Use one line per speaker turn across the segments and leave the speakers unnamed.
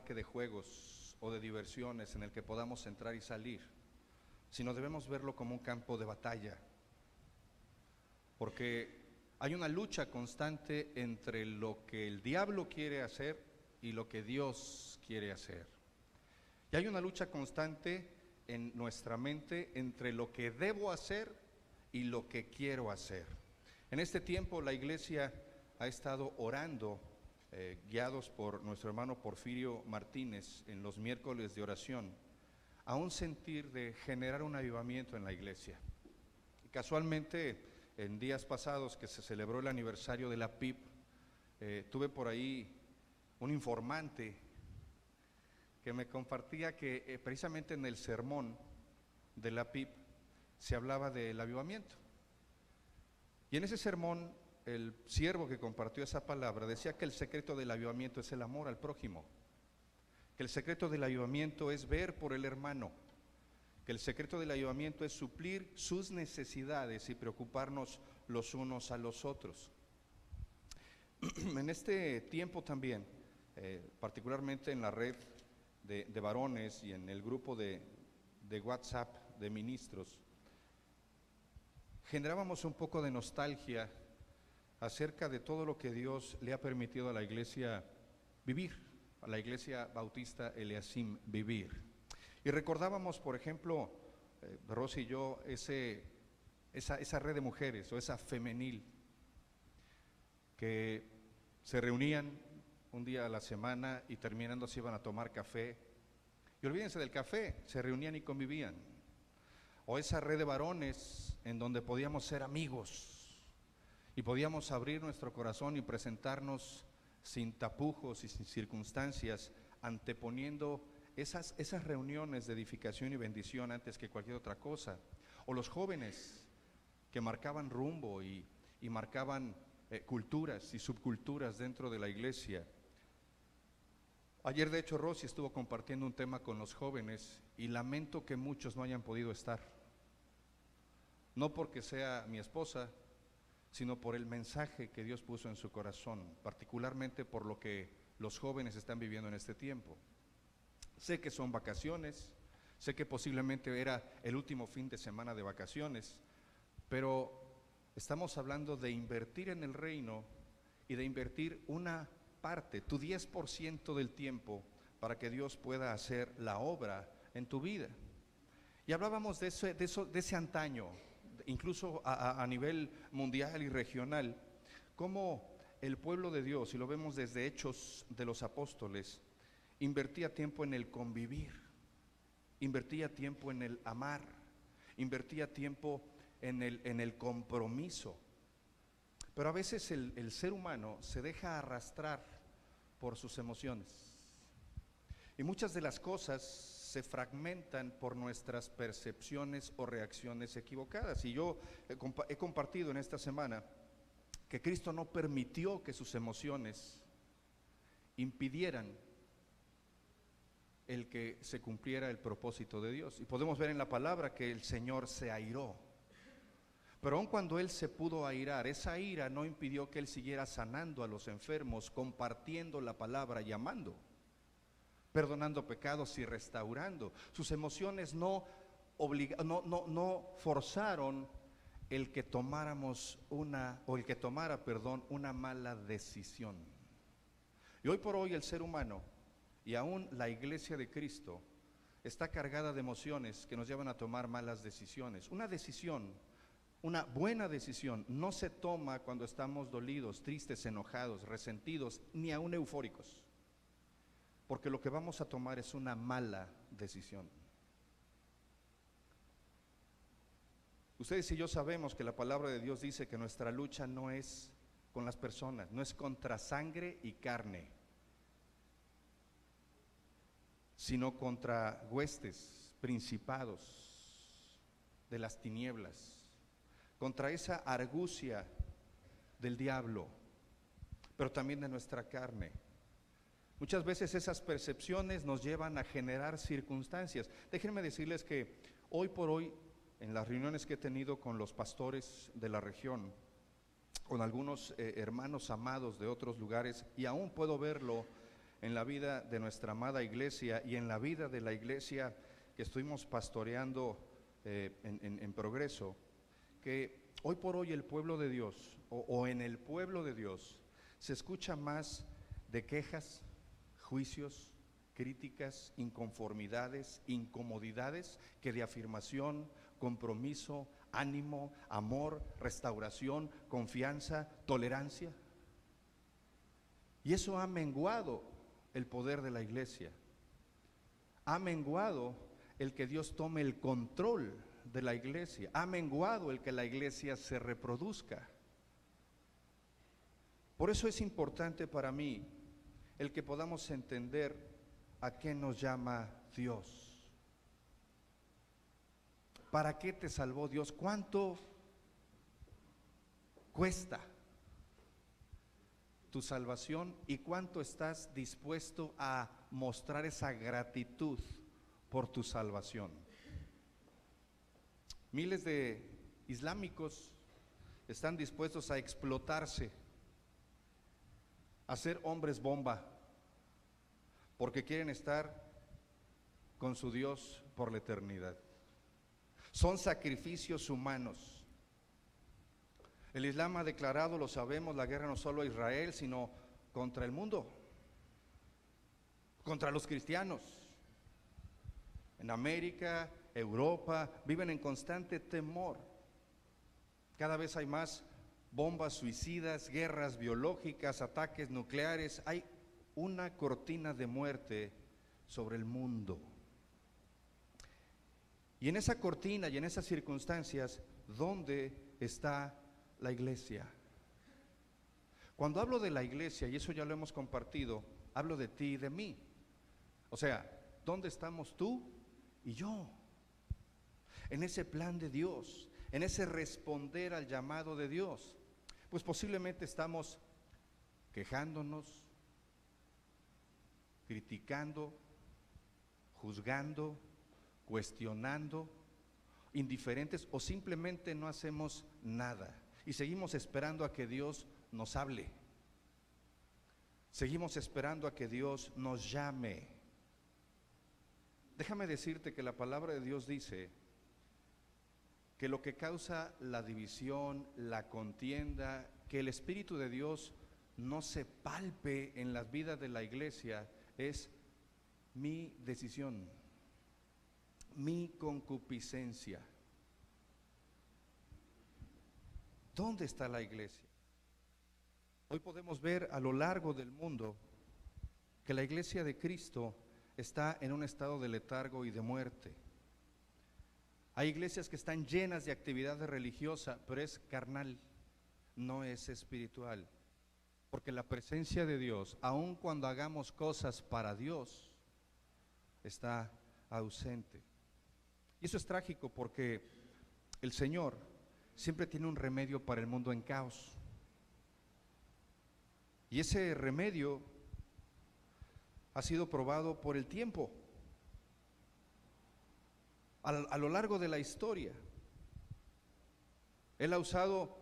parque de juegos o de diversiones en el que podamos entrar y salir, sino debemos verlo como un campo de batalla, porque hay una lucha constante entre lo que el diablo quiere hacer y lo que Dios quiere hacer. Y hay una lucha constante en nuestra mente entre lo que debo hacer y lo que quiero hacer. En este tiempo la iglesia ha estado orando, guiados por nuestro hermano Porfirio Martínez en los miércoles de oración, a un sentir de generar un avivamiento en la iglesia. Y casualmente, en días pasados que se celebró el aniversario de la PIB, tuve por ahí un informante que me compartía que precisamente en el sermón de la PIB se hablaba del avivamiento. Y en ese sermón, el siervo que compartió esa palabra decía que el secreto del avivamiento es el amor al prójimo, que el secreto del avivamiento es ver por el hermano, que el secreto del avivamiento es suplir sus necesidades y preocuparnos los unos a los otros. En este tiempo también, particularmente en la red de varones y en el grupo de WhatsApp de ministros, generábamos un poco de nostalgia acerca de todo lo que Dios le ha permitido a la iglesia vivir, a la iglesia bautista Eliasim vivir. Y recordábamos, por ejemplo, Rosy y yo, esa red de mujeres o esa femenil que se reunían un día a la semana y terminando se iban a tomar café. Y olvídense del café, se reunían y convivían. O esa red de varones en donde podíamos ser amigos y podíamos abrir nuestro corazón y presentarnos sin tapujos y sin circunstancias, anteponiendo esas reuniones de edificación y bendición antes que cualquier otra cosa. O los jóvenes que marcaban rumbo y marcaban culturas y subculturas dentro de la iglesia. Ayer de hecho Rosy estuvo compartiendo un tema con los jóvenes y lamento que muchos no hayan podido estar, no porque sea mi esposa, sino por el mensaje que Dios puso en su corazón, particularmente por lo que los jóvenes están viviendo en este tiempo. Sé que son vacaciones, sé que posiblemente era el último fin de semana de vacaciones, pero estamos hablando de invertir en el reino y de invertir una parte, tu 10% del tiempo, para que Dios pueda hacer la obra en tu vida. Y hablábamos de ese antaño, incluso a nivel mundial y regional, cómo el pueblo de Dios, y lo vemos desde Hechos de los Apóstoles, invertía tiempo en el convivir, invertía tiempo en el amar, invertía tiempo en el compromiso. Pero a veces el ser humano se deja arrastrar por sus emociones. Y muchas de las cosas se fragmentan por nuestras percepciones o reacciones equivocadas. Y yo he compartido en esta semana que Cristo no permitió que sus emociones impidieran el que se cumpliera el propósito de Dios. Y podemos ver en la palabra que el Señor se airó. Pero aun cuando Él se pudo airar, esa ira no impidió que Él siguiera sanando a los enfermos, compartiendo la palabra y amando, perdonando pecados y restaurando. Sus emociones no forzaron el que tomáramos una mala decisión. Y hoy por hoy el ser humano y aún la iglesia de Cristo está cargada de emociones que nos llevan a tomar malas decisiones. Una buena decisión no se toma cuando estamos dolidos, tristes, enojados, resentidos, ni aún eufóricos, porque lo que vamos a tomar es una mala decisión. Ustedes y yo sabemos que la palabra de Dios dice que nuestra lucha no es con las personas, no es contra sangre y carne, sino contra huestes, principados de las tinieblas, contra esa argucia del diablo, pero también de nuestra carne. Muchas veces esas percepciones nos llevan a generar circunstancias. Déjenme decirles que hoy por hoy, en las reuniones que he tenido con los pastores de la región, con algunos hermanos amados de otros lugares, y aún puedo verlo en la vida de nuestra amada iglesia y en la vida de la iglesia que estuvimos pastoreando en Progreso, que hoy por hoy el pueblo de Dios, o en el pueblo de Dios, se escucha más de quejas, juicios, críticas, inconformidades, incomodidades, que de afirmación, compromiso, ánimo, amor, restauración, confianza, tolerancia. Y eso ha menguado el poder de la iglesia. Ha menguado el que Dios tome el control de la iglesia. Ha menguado el que la iglesia se reproduzca. Por eso es importante para mí el que podamos entender a qué nos llama Dios. ¿Para qué te salvó Dios? ¿Cuánto cuesta tu salvación y cuánto estás dispuesto a mostrar esa gratitud por tu salvación? Miles de islámicos están dispuestos a explotarse, a ser hombres bomba, porque quieren estar con su Dios por la eternidad. Son sacrificios humanos. El Islam ha declarado, lo sabemos, la guerra no solo a Israel, sino contra el mundo, contra los cristianos. En América, Europa, viven en constante temor. Cada vez hay más bombas suicidas, guerras biológicas, ataques nucleares. Hay una cortina de muerte sobre el mundo. Y en esa cortina y en esas circunstancias, ¿dónde está la iglesia? Cuando hablo de la iglesia, y eso ya lo hemos compartido, hablo de ti y de mí. O sea, ¿dónde estamos tú y yo? En ese plan de Dios, en ese responder al llamado de Dios. Pues posiblemente estamos quejándonos, criticando, juzgando, cuestionando, indiferentes, o simplemente no hacemos nada y seguimos esperando a que Dios nos hable. Seguimos esperando a que Dios nos llame. Déjame decirte que la palabra de Dios dice que lo que causa la división, la contienda, que el Espíritu de Dios no se palpe en las vidas de la iglesia, es mi decisión, mi concupiscencia. ¿Dónde está la iglesia? Hoy podemos ver a lo largo del mundo que la iglesia de Cristo está en un estado de letargo y de muerte. Hay iglesias que están llenas de actividades religiosas, pero es carnal, no es espiritual. Porque la presencia de Dios, aun cuando hagamos cosas para Dios, está ausente. Y eso es trágico porque el Señor siempre tiene un remedio para el mundo en caos. Y ese remedio ha sido probado por el tiempo. A lo largo de la historia, Él ha usado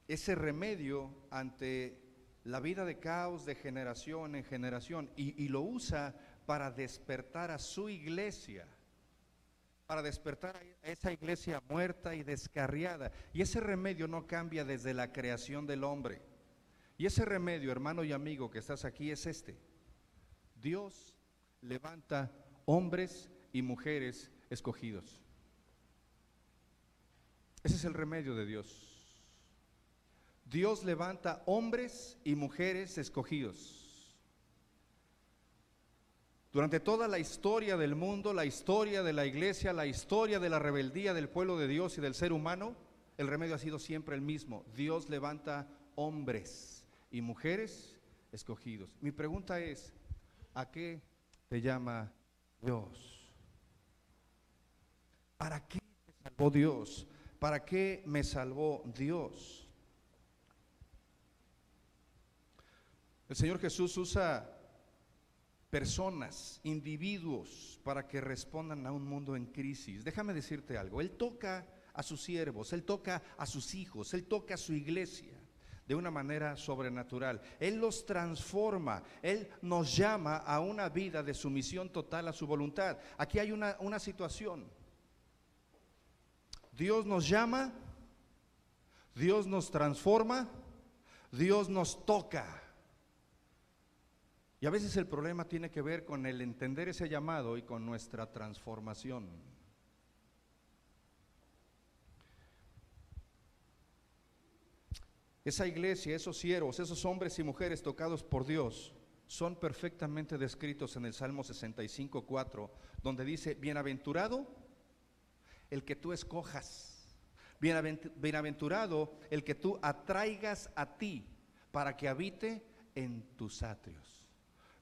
ese remedio ante la vida de caos de generación en generación y lo usa para despertar a su iglesia, para despertar a esa iglesia muerta y descarriada. Y ese remedio no cambia desde la creación del hombre. Y ese remedio, hermano y amigo que estás aquí, es este: Dios levanta hombres y mujeres escogidos. Ese es el remedio de Dios. Dios levanta hombres y mujeres escogidos. Durante toda la historia del mundo, la historia de la iglesia, la historia de la rebeldía del pueblo de Dios y del ser humano, el remedio ha sido siempre el mismo: Dios levanta hombres y mujeres escogidos. Mi pregunta es: ¿a qué te llama Dios? ¿Para qué te salvó Dios? ¿Para qué me salvó Dios? El Señor Jesús usa personas, individuos, para que respondan a un mundo en crisis. Déjame decirte algo: Él toca a sus siervos, Él toca a sus hijos, Él toca a su iglesia. de una manera sobrenatural. Él los transforma, Él nos llama a una vida de sumisión total a su voluntad. Aquí hay una situación. Dios nos llama, Dios nos transforma, Dios nos toca. Y a veces el problema tiene que ver con el entender ese llamado y con nuestra transformación. Esa iglesia, esos siervos, esos hombres y mujeres tocados por Dios son perfectamente descritos en el Salmo 65:4, donde dice: bienaventurado el que tú escojas, bienaventurado el que tú atraigas a ti para que habite en tus atrios.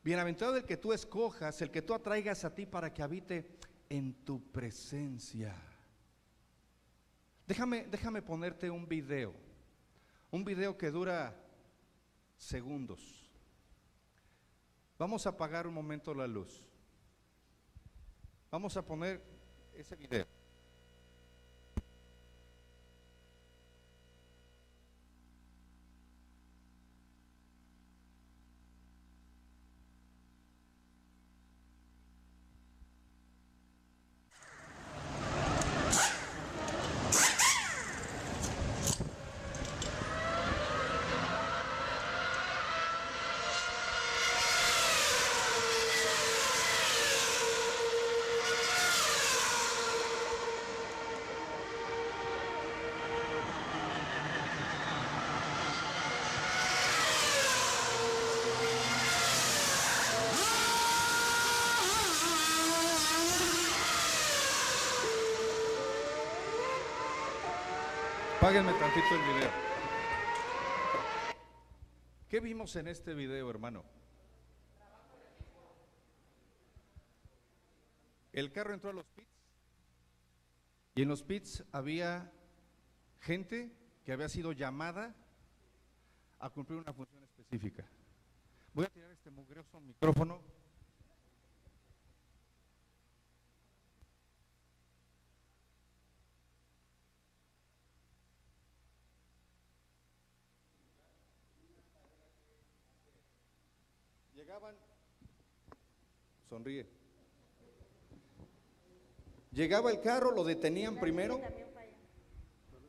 Bienaventurado el que tú escojas, el que tú atraigas a ti para que habite en tu presencia. Déjame ponerte un video que dura segundos. Vamos a apagar un momento la luz. Vamos a poner ese video. Páguenme tantito el video. ¿Qué vimos en este video, hermano? El carro entró a los pits y en los pits había gente que había sido llamada a cumplir una función específica. Voy a tirar este mugroso micrófono. Llegaban, sonríe. Llegaba el carro, lo detenían primero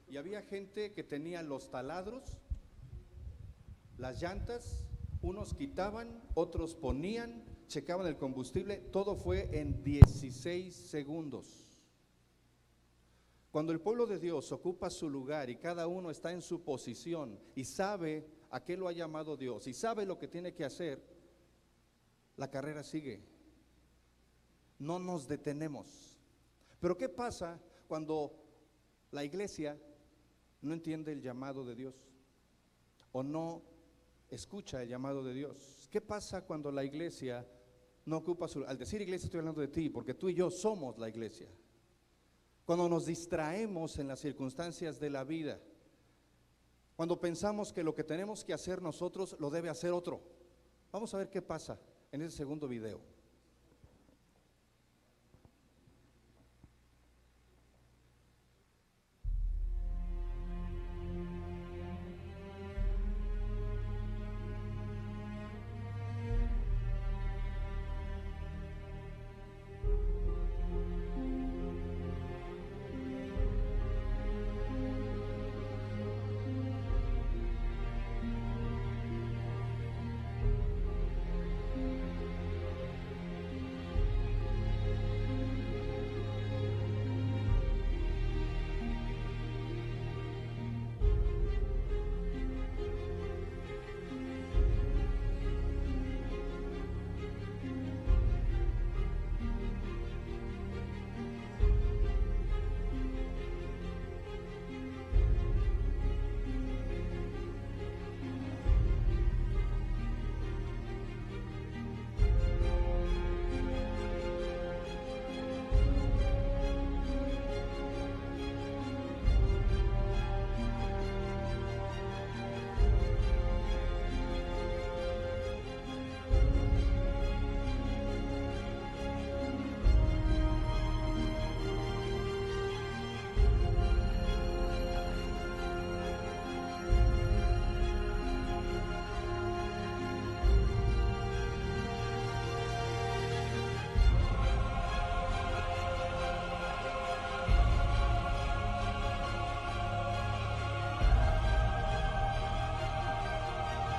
y había gente que tenía los taladros, las llantas, unos quitaban, otros ponían, checaban el combustible, todo fue en 16 segundos. Cuando el pueblo de Dios ocupa su lugar y cada uno está en su posición y sabe a qué lo ha llamado Dios y sabe lo que tiene que hacer, la carrera sigue. No nos detenemos. Pero ¿qué pasa cuando la iglesia no entiende el llamado de Dios o no escucha el llamado de Dios? ¿Qué pasa cuando la iglesia no ocupa su... Al decir iglesia estoy hablando de ti, porque tú y yo somos la iglesia. Cuando nos distraemos en las circunstancias de la vida, cuando pensamos que lo que tenemos que hacer nosotros lo debe hacer otro. Vamos a ver qué pasa en ese segundo video.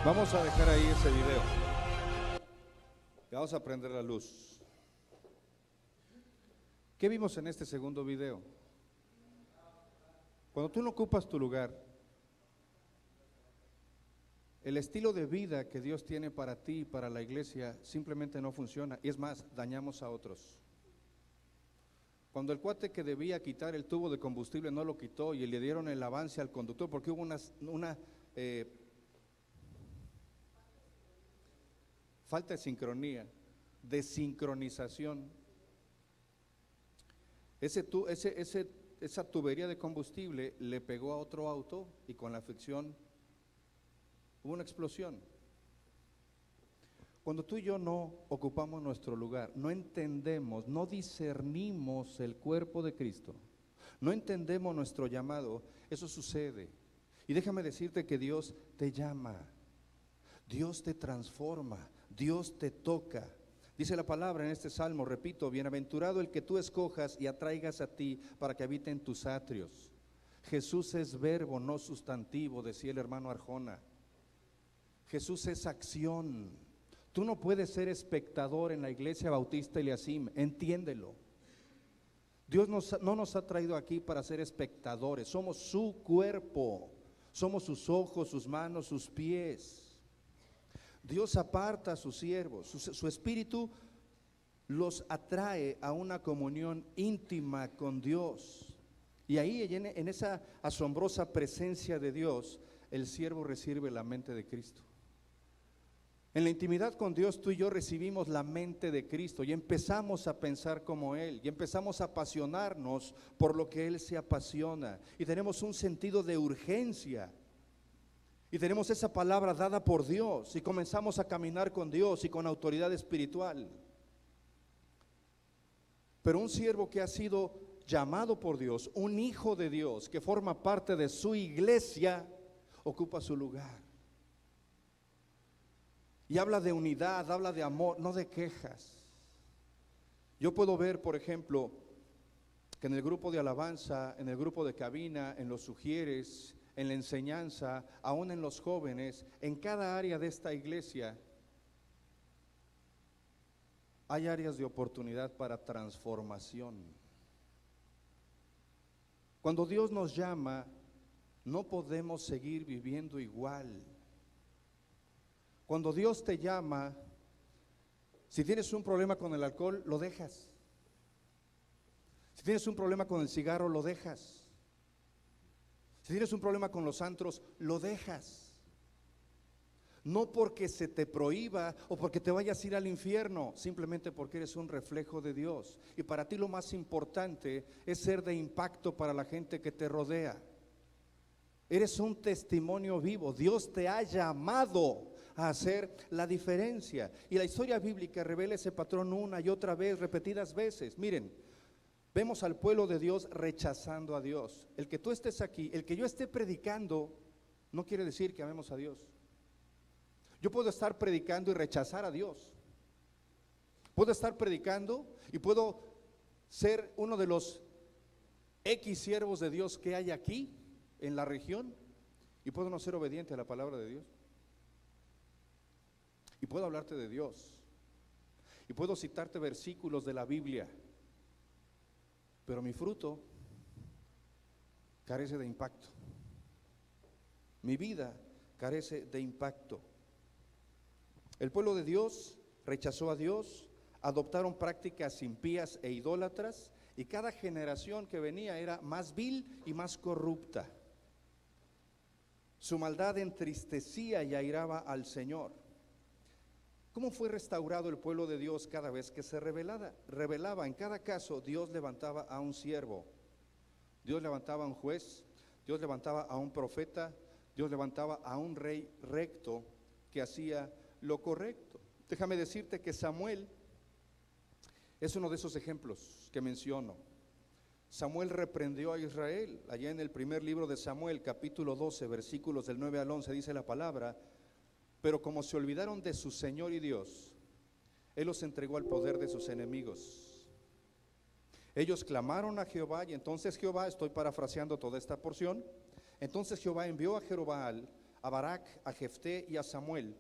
Vamos a dejar ahí ese video. Y vamos a prender la luz. ¿Qué vimos en este segundo video? Cuando tú no ocupas tu lugar, el estilo de vida que Dios tiene para ti y para la iglesia simplemente no funciona. Y es más, dañamos a otros. Cuando el cuate que debía quitar el tubo de combustible no lo quitó y le dieron el avance al conductor porque hubo una falta de sincronía, de sincronización. Esa tubería de combustible le pegó a otro auto y con la fricción hubo una explosión. Cuando tú y yo no ocupamos nuestro lugar, no entendemos, no discernimos el cuerpo de Cristo, no entendemos nuestro llamado, eso sucede. Y déjame decirte que Dios te llama, Dios te transforma, Dios te toca. Dice la palabra en este salmo, repito, bienaventurado el que tú escojas y atraigas a ti para que habite en tus atrios. Jesús es verbo, no sustantivo, decía el hermano Arjona. Jesús es acción. Tú no puedes ser espectador en la iglesia bautista Eliasim, entiéndelo. Dios no nos ha traído aquí para ser espectadores, somos su cuerpo, somos sus ojos, sus manos, sus pies. Dios aparta a sus siervos, su espíritu los atrae a una comunión íntima con Dios. Y ahí en esa asombrosa presencia de Dios, el siervo recibe la mente de Cristo. En la intimidad con Dios, tú y yo recibimos la mente de Cristo y empezamos a pensar como Él, y empezamos a apasionarnos por lo que Él se apasiona, y tenemos un sentido de urgencia, y tenemos esa palabra dada por Dios, y comenzamos a caminar con Dios y con autoridad espiritual. Pero un siervo que ha sido llamado por Dios, un hijo de Dios, que forma parte de su iglesia, ocupa su lugar. Y habla de unidad, habla de amor, no de quejas. Yo puedo ver, por ejemplo, que en el grupo de alabanza, en el grupo de cabina, en los sugieres, en la enseñanza, aún en los jóvenes, en cada área de esta iglesia, hay áreas de oportunidad para transformación. Cuando Dios nos llama, no podemos seguir viviendo igual. Cuando Dios te llama, si tienes un problema con el alcohol, lo dejas. Si tienes un problema con el cigarro, lo dejas. Si tienes un problema con los antros, lo dejas. No porque se te prohíba o porque te vayas a ir al infierno, simplemente porque eres un reflejo de Dios. Y para ti lo más importante es ser de impacto para la gente que te rodea. Eres un testimonio vivo. Dios te ha llamado a hacer la diferencia. Y la historia bíblica revela ese patrón una y otra vez, repetidas veces. Miren, vemos al pueblo de Dios rechazando a Dios. El que tú estés aquí, el que yo esté predicando, no quiere decir que amemos a Dios. Yo puedo estar predicando y rechazar a Dios. Puedo estar predicando y puedo ser uno de los X siervos de Dios que hay aquí en la región, y puedo no ser obediente a la palabra de Dios. Y puedo hablarte de Dios. Y puedo citarte versículos de la Biblia. Pero mi fruto carece de impacto. Mi vida carece de impacto. El pueblo de Dios rechazó a Dios, adoptaron prácticas impías e idólatras, y cada generación que venía era más vil y más corrupta. Su maldad entristecía y airaba al Señor. ¿Cómo fue restaurado el pueblo de Dios cada vez que se rebelaba? En cada caso Dios levantaba a un siervo, Dios levantaba a un juez, Dios levantaba a un profeta, Dios levantaba a un rey recto que hacía lo correcto. Déjame decirte que Samuel es uno de esos ejemplos que menciono. Samuel reprendió a Israel. Allá en el primer libro de Samuel, capítulo 12, versículos del 9 al 11, dice la palabra: pero como se olvidaron de su Señor y Dios, Él los entregó al poder de sus enemigos. Ellos clamaron a Jehová, y entonces Jehová, estoy parafraseando toda esta porción, entonces Jehová envió a Jerobbaal, a Barak, a Jefté y a Samuel,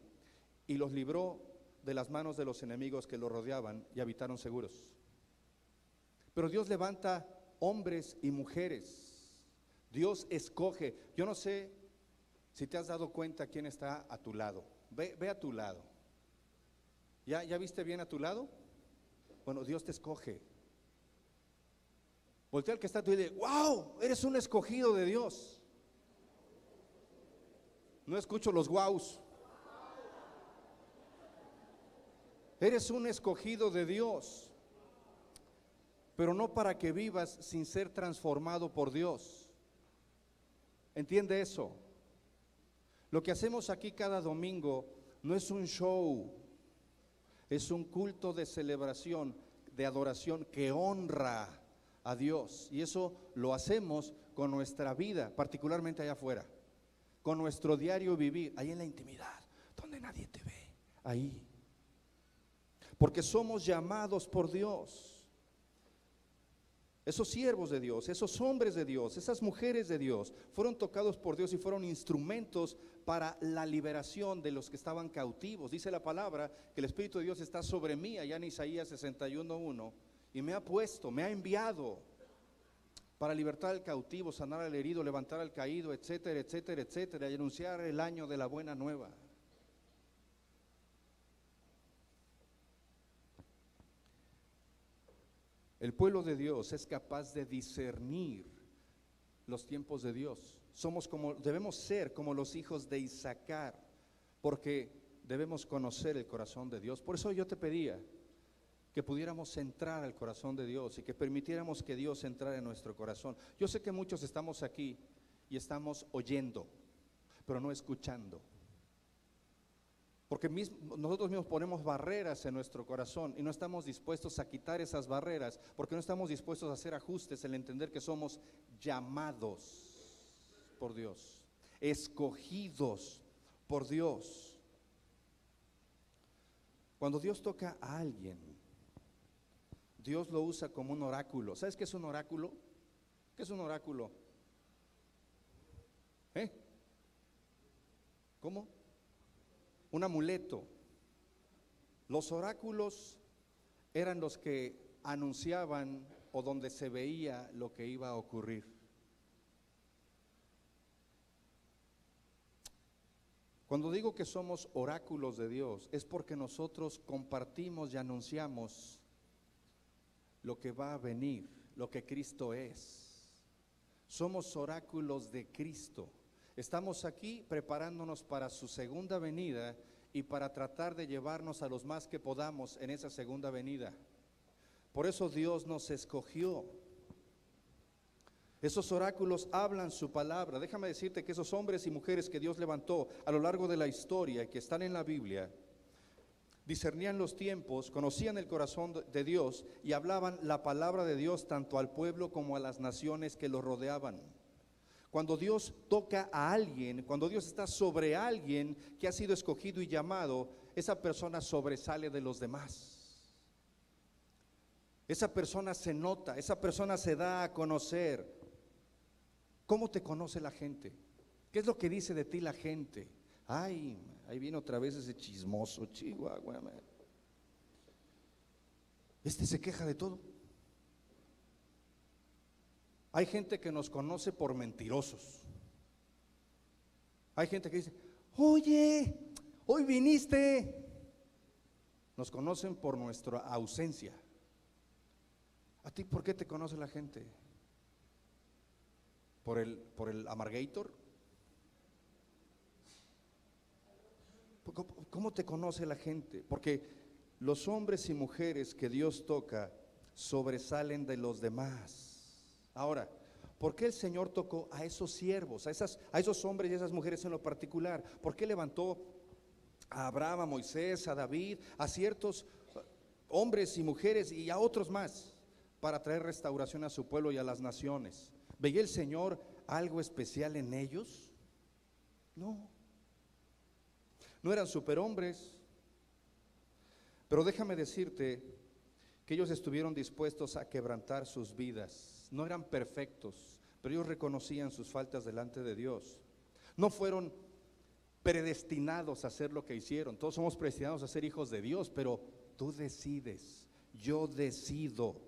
y los libró de las manos de los enemigos que los rodeaban, y habitaron seguros. Pero Dios levanta hombres y mujeres. Dios escoge. Yo no sé si te has dado cuenta quién está a tu lado. Ve a tu lado. ¿Ya viste bien a tu lado? Bueno, Dios te escoge. Voltea al que está a tu lado y dile: wow, eres un escogido de Dios. No escucho los guaus. Eres un escogido de Dios, pero no para que vivas sin ser transformado por Dios. ¿Entiende eso? Lo que hacemos aquí cada domingo no es un show, es un culto de celebración, de adoración que honra a Dios. Y eso lo hacemos con nuestra vida, particularmente allá afuera, con nuestro diario vivir, ahí en la intimidad, donde nadie te ve, ahí. Porque somos llamados por Dios. Esos siervos de Dios, esos hombres de Dios, esas mujeres de Dios fueron tocados por Dios y fueron instrumentos para la liberación de los que estaban cautivos. Dice la palabra que el Espíritu de Dios está sobre mí, allá en Isaías 61:1, y me ha puesto, me ha enviado para libertar al cautivo, sanar al herido, levantar al caído, etcétera, etcétera, etcétera, y anunciar el año de la buena nueva. El pueblo de Dios es capaz de discernir los tiempos de Dios. Debemos ser como los hijos de Isaacar, porque debemos conocer el corazón de Dios. Por eso yo te pedía que pudiéramos entrar al corazón de Dios y que permitiéramos que Dios entrara en nuestro corazón. Yo sé que muchos estamos aquí y estamos oyendo, pero no escuchando. Porque nosotros mismos ponemos barreras en nuestro corazón y no estamos dispuestos a quitar esas barreras, porque no estamos dispuestos a hacer ajustes en entender que somos llamados por Dios, escogidos por Dios. Cuando Dios toca a alguien, Dios lo usa como un oráculo. ¿Sabes qué es un oráculo? ¿Qué es un oráculo? ¿Cómo? Un amuleto. Los oráculos eran los que anunciaban o donde se veía lo que iba a ocurrir. Cuando digo que somos oráculos de Dios, es porque nosotros compartimos y anunciamos lo que va a venir, lo que Cristo es. Somos oráculos de Cristo. Estamos aquí preparándonos para su segunda venida y para tratar de llevarnos a los más que podamos en esa segunda venida. Por eso Dios nos escogió. Esos oráculos hablan su palabra. Déjame decirte que esos hombres y mujeres que Dios levantó a lo largo de la historia y que están en la Biblia, discernían los tiempos, conocían el corazón de Dios y hablaban la palabra de Dios tanto al pueblo como a las naciones que los rodeaban. Cuando Dios toca a alguien, cuando Dios está sobre alguien que ha sido escogido y llamado, esa persona sobresale de los demás. Esa persona se nota, esa persona se da a conocer. ¿Cómo te conoce la gente? ¿Qué es lo que dice de ti la gente? Ay, ahí viene otra vez ese chismoso, Chihuahua. Este se queja de todo. Hay gente que nos conoce por mentirosos. Hay gente que dice: oye, hoy viniste. Nos conocen por nuestra ausencia. ¿A ti por qué te conoce la gente? ¿Por el amargator? ¿Cómo te conoce la gente? Porque los hombres y mujeres que Dios toca sobresalen de los demás. Ahora, ¿por qué el Señor tocó a esos siervos, a esos hombres y a esas mujeres en lo particular? ¿Por qué levantó a Abraham, a Moisés, a David, a ciertos hombres y mujeres y a otros más para traer restauración a su pueblo y a las naciones? ¿Veía el Señor algo especial en ellos? No. No eran superhombres, pero déjame decirte que ellos estuvieron dispuestos a quebrantar sus vidas. No eran perfectos, pero ellos reconocían sus faltas delante de Dios. No fueron predestinados a hacer lo que hicieron. Todos somos predestinados a ser hijos de Dios, pero tú decides, yo decido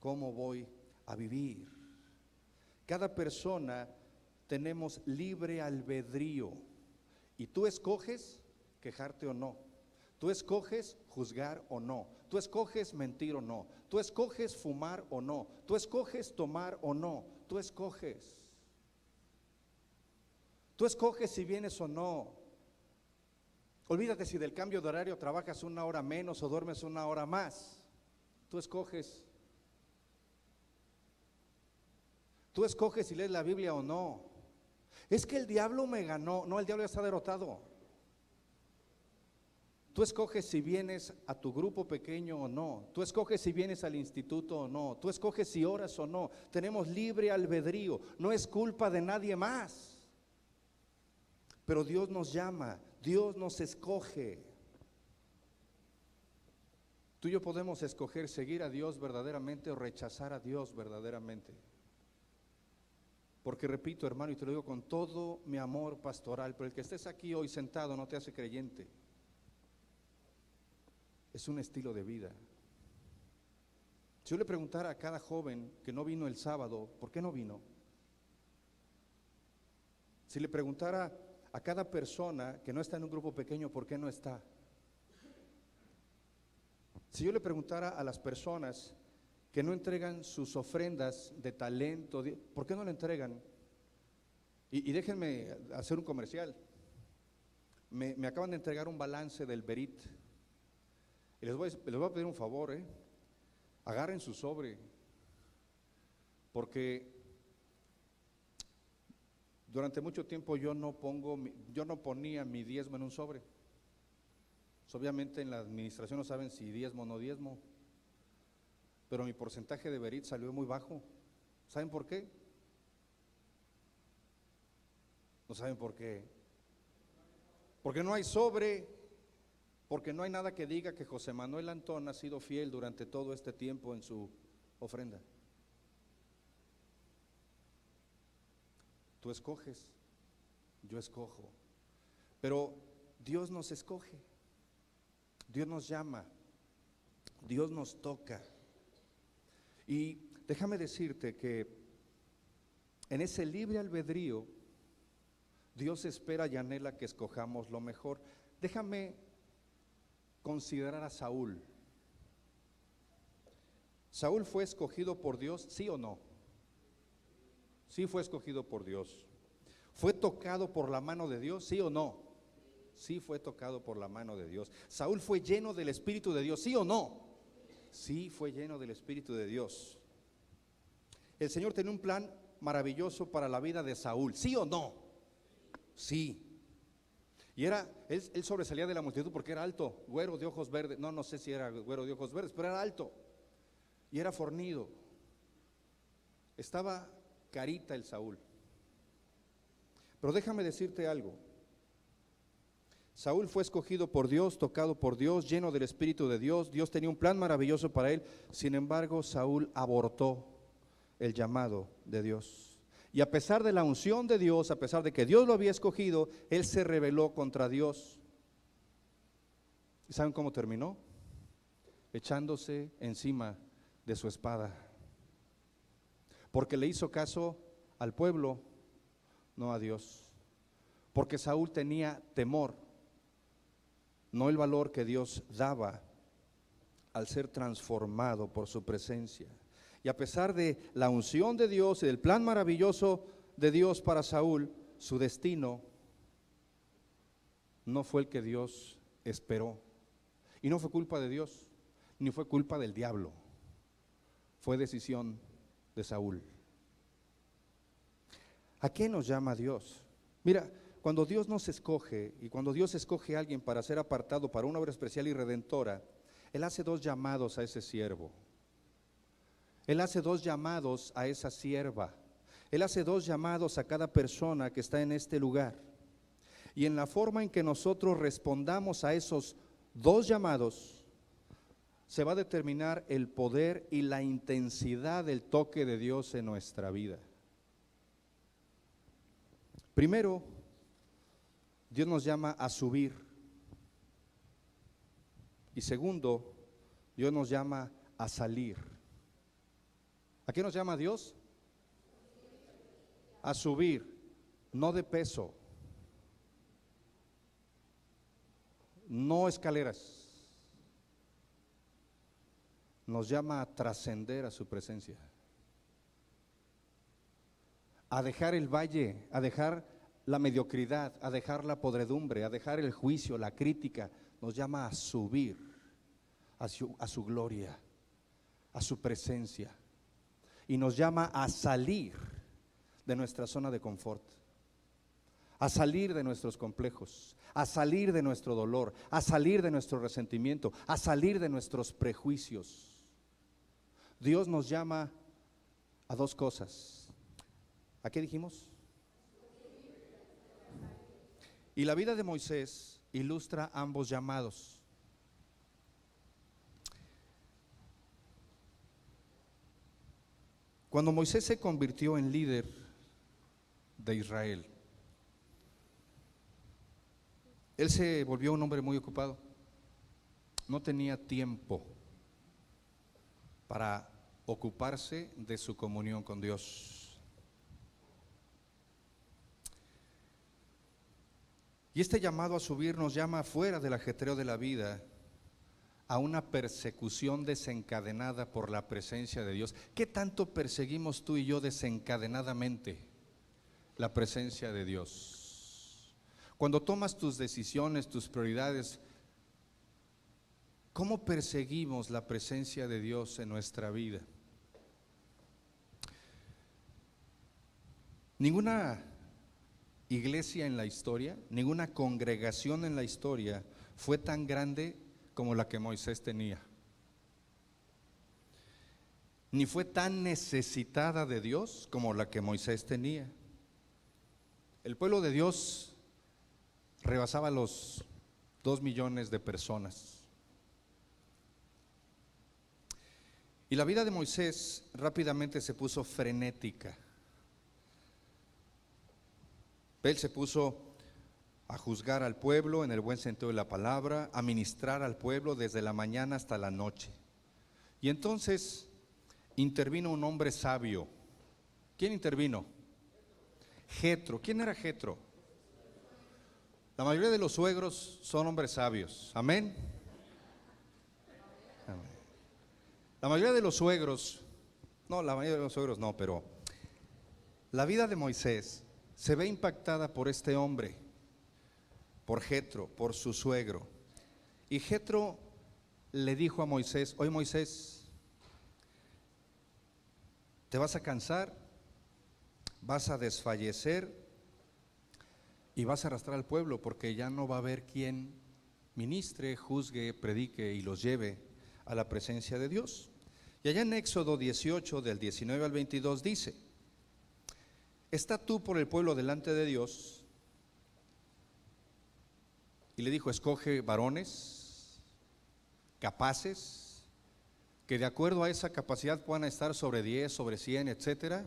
cómo voy a vivir. Cada persona tenemos libre albedrío y tú escoges quejarte o no. Tú escoges juzgar o no. Tú escoges mentir o no. Tú escoges fumar o no. Tú escoges tomar o no. Tú escoges. Tú escoges si vienes o no. Olvídate si del cambio de horario trabajas 1 hora menos o duermes 1 hora más. Tú escoges. Tú escoges si lees la Biblia o no. Es que el diablo me ganó. No, el diablo ya está derrotado. Tú escoges si vienes a tu grupo pequeño o no. Tú escoges si vienes al instituto o no. Tú escoges si oras o no. Tenemos libre albedrío. No es culpa de nadie más. Pero Dios nos llama. Dios nos escoge. Tú y yo podemos escoger seguir a Dios verdaderamente o rechazar a Dios verdaderamente. Porque repito, hermano, y te lo digo con todo mi amor pastoral, pero el que estés aquí hoy sentado no te hace creyente. Es un estilo de vida. Si yo le preguntara a cada joven que no vino el sábado, ¿por qué no vino? Si le preguntara a cada persona que no está en un grupo pequeño, ¿por qué no está? Si yo le preguntara a las personas que no entregan sus ofrendas de talento, ¿por qué no le entregan? Y déjenme hacer un comercial. Me acaban de entregar un balance del Berit. Y les voy a pedir un favor, agarren su sobre, porque durante mucho tiempo yo no ponía mi diezmo en un sobre. Obviamente en la administración no saben si diezmo o no diezmo, pero mi porcentaje de Berit salió muy bajo. ¿Saben por qué? No saben por qué. Porque no hay sobre. Porque no hay nada que diga que José Manuel Antón ha sido fiel durante todo este tiempo en su ofrenda. Tú escoges, yo escojo. Pero Dios nos escoge, Dios nos llama, Dios nos toca. Y déjame decirte que en ese libre albedrío, Dios espera y anhela que escojamos lo mejor. Déjame considerar a Saúl. ¿Saúl fue escogido por Dios, sí o no? Sí fue escogido por Dios. ¿Fue tocado por la mano de Dios, sí o no? Sí fue tocado por la mano de Dios. ¿Saúl fue lleno del Espíritu de Dios, sí o no? Sí fue lleno del Espíritu de Dios. El Señor tenía un plan maravilloso para la vida de Saúl, ¿sí o no? Sí. Y él sobresalía de la multitud porque era alto, güero de ojos verdes, no sé si era güero de ojos verdes, pero era alto y era fornido. Estaba carita el Saúl. Pero déjame decirte algo. Saúl fue escogido por Dios, tocado por Dios, lleno del Espíritu de Dios. Dios tenía un plan maravilloso para él. Sin embargo, Saúl abortó el llamado de Dios. Y a pesar de la unción de Dios, a pesar de que Dios lo había escogido, él se rebeló contra Dios. ¿Y saben cómo terminó? Echándose encima de su espada. Porque le hizo caso al pueblo, no a Dios. Porque Saúl tenía temor, no el valor que Dios daba al ser transformado por su presencia. Y a pesar de la unción de Dios y del plan maravilloso de Dios para Saúl, su destino no fue el que Dios esperó. Y no fue culpa de Dios, ni fue culpa del diablo. Fue decisión de Saúl. ¿A qué nos llama Dios? Mira, cuando Dios nos escoge y cuando Dios escoge a alguien para ser apartado para una obra especial y redentora, Él hace 2 llamados a ese siervo. Él hace 2 llamados a esa sierva. Él hace 2 llamados a cada persona que está en este lugar. Y en la forma en que nosotros respondamos a esos 2 llamados, se va a determinar el poder y la intensidad del toque de Dios en nuestra vida. Primero, Dios nos llama a subir. Y segundo, Dios nos llama a salir. ¿A qué nos llama Dios? A subir, no de peso, no escaleras. Nos llama a trascender a su presencia, a dejar el valle, a dejar la mediocridad, a dejar la podredumbre, a dejar el juicio, la crítica. Nos llama a subir a su gloria, a su presencia, y nos llama a salir de nuestra zona de confort, a salir de nuestros complejos, a salir de nuestro dolor, a salir de nuestro resentimiento, a salir de nuestros prejuicios. Dios nos llama a dos cosas. ¿A qué dijimos? Y la vida de Moisés ilustra ambos llamados. Cuando Moisés se convirtió en líder de Israel, él se volvió un hombre muy ocupado. No tenía tiempo para ocuparse de su comunión con Dios. Y este llamado a subir nos llama fuera del ajetreo de la vida a una persecución desencadenada por la presencia de Dios. ¿Qué tanto perseguimos tú y yo desencadenadamente la presencia de Dios? Cuando tomas tus decisiones, tus prioridades, ¿cómo perseguimos la presencia de Dios en nuestra vida? Ninguna iglesia en la historia, ninguna congregación en la historia fue tan grande como la que Moisés tenía, ni fue tan necesitada de Dios como la que Moisés tenía. El pueblo de Dios rebasaba los 2 millones de personas. Y la vida de Moisés rápidamente se puso frenética. Él se puso a juzgar al pueblo en el buen sentido de la palabra, a ministrar al pueblo desde la mañana hasta la noche. Y entonces intervino un hombre sabio. ¿Quién intervino? Jetro. ¿Quién era Jetro? La mayoría de los suegros son hombres sabios. Amén. Amén. La mayoría de los suegros, no, la mayoría de los suegros no, pero la vida de Moisés se ve impactada por este hombre, por Jetro, por su suegro. Y Jetro le dijo a Moisés: oye Moisés, te vas a cansar, vas a desfallecer y vas a arrastrar al pueblo, porque ya no va a haber quien ministre, juzgue, predique y los lleve a la presencia de Dios. Y allá en Éxodo 18 del 19 al 22 dice: está tú por el pueblo delante de Dios. Y le dijo: escoge varones capaces, que de acuerdo a esa capacidad puedan estar sobre 10, sobre 100, etcétera.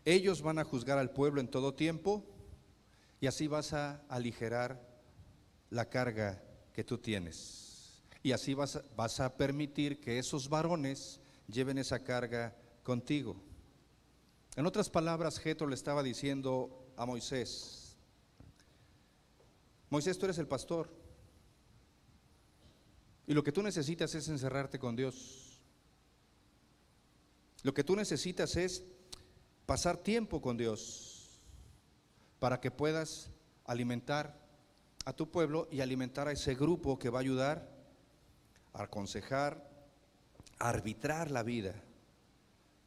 Ellos van a juzgar al pueblo en todo tiempo, y así vas a aligerar la carga que tú tienes. Y así vas a permitir que esos varones lleven esa carga contigo. En otras palabras, Jetro le estaba diciendo a Moisés: Moisés, tú eres el pastor, y lo que tú necesitas es encerrarte con Dios. Lo que tú necesitas es pasar tiempo con Dios para que puedas alimentar a tu pueblo y alimentar a ese grupo que va a ayudar a aconsejar, a arbitrar la vida.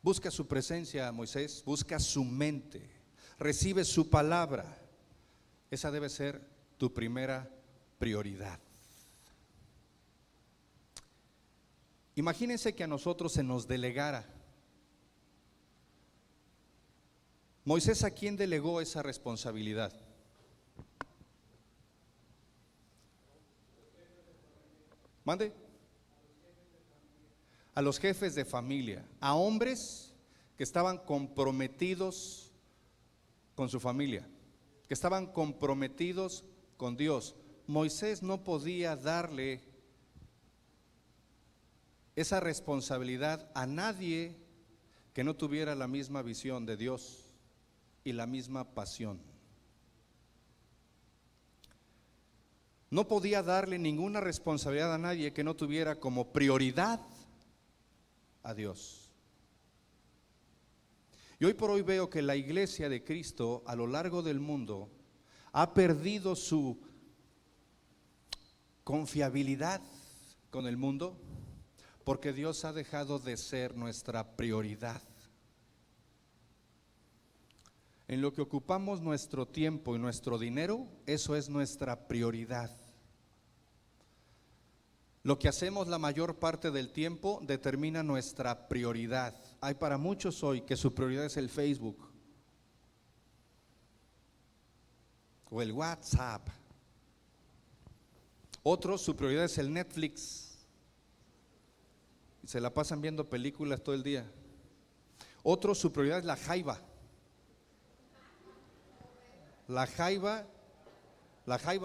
Busca su presencia, Moisés, busca su mente, recibe su palabra. Esa debe ser tu primera prioridad. Imagínense que a nosotros se nos delegara. Moisés, ¿a quién delegó esa responsabilidad? Mande. A los jefes de familia, a hombres que estaban comprometidos con su familia, que estaban comprometidos con Dios. Moisés no podía darle esa responsabilidad a nadie que no tuviera la misma visión de Dios y la misma pasión. No podía darle ninguna responsabilidad a nadie que no tuviera como prioridad a Dios. Y hoy por hoy veo que la iglesia de Cristo a lo largo del mundo ha perdido su confiabilidad con el mundo, porque Dios ha dejado de ser nuestra prioridad. En lo que ocupamos nuestro tiempo y nuestro dinero, eso es nuestra prioridad. Lo que hacemos la mayor parte del tiempo determina nuestra prioridad. Hay para muchos hoy que su prioridad es el Facebook o el WhatsApp. Otros, su prioridad es el Netflix. Y se la pasan viendo películas todo el día. Otros, su prioridad es la jaiba. La jaiba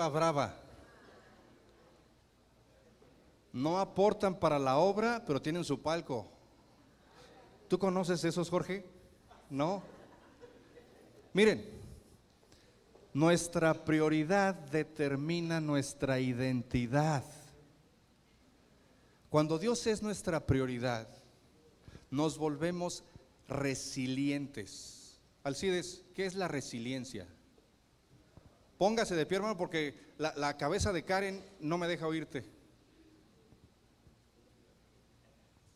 brava. No aportan para la obra, pero tienen su palco. ¿Tú conoces esos, Jorge? ¿No? Miren, nuestra prioridad determina nuestra identidad. Cuando Dios es nuestra prioridad, nos volvemos resilientes. Alcides, ¿qué es la resiliencia? Póngase de pie, hermano, porque la cabeza de Karen no me deja oírte.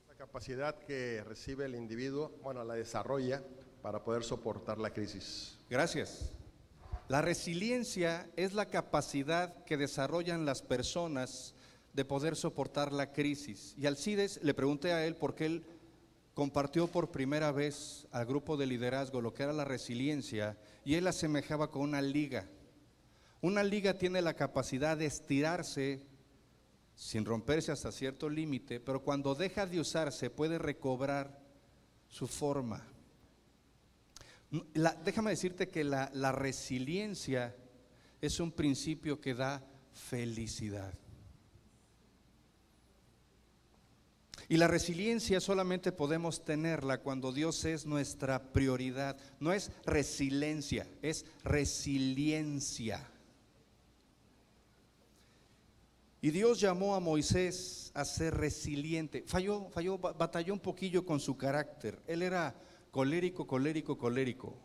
La capacidad que recibe el individuo, la desarrolla para poder soportar la crisis.
Gracias. La resiliencia es la capacidad que desarrollan las personas de poder soportar la crisis. Y Alcides, le pregunté a él porque él compartió por primera vez al grupo de liderazgo lo que era la resiliencia, y él asemejaba con una liga. Una liga tiene la capacidad de estirarse sin romperse hasta cierto límite, pero cuando deja de usarse puede recobrar su forma. Déjame decirte que la resiliencia es un principio que da felicidad. Y la resiliencia solamente podemos tenerla cuando Dios es nuestra prioridad. No es resiliencia, es resiliencia. Y Dios llamó a Moisés a ser resiliente. Batalló un poquillo con su carácter. Él era colérico.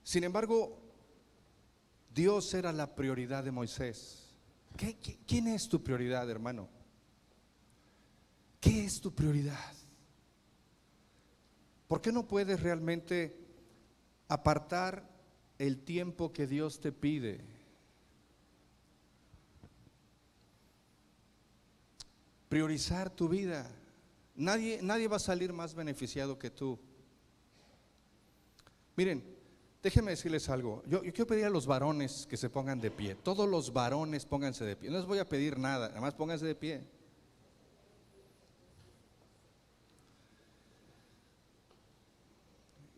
Sin embargo, Dios era la prioridad de Moisés. ¿Quién es tu prioridad, hermano? ¿Qué es tu prioridad? ¿Por qué no puedes realmente apartar el tiempo que Dios te pide? Priorizar tu vida. Nadie va a salir más beneficiado que tú. Miren, déjenme decirles algo. Yo quiero pedir a los varones que se pongan de pie. Todos los varones pónganse de pie. No les voy a pedir nada, nada más pónganse de pie.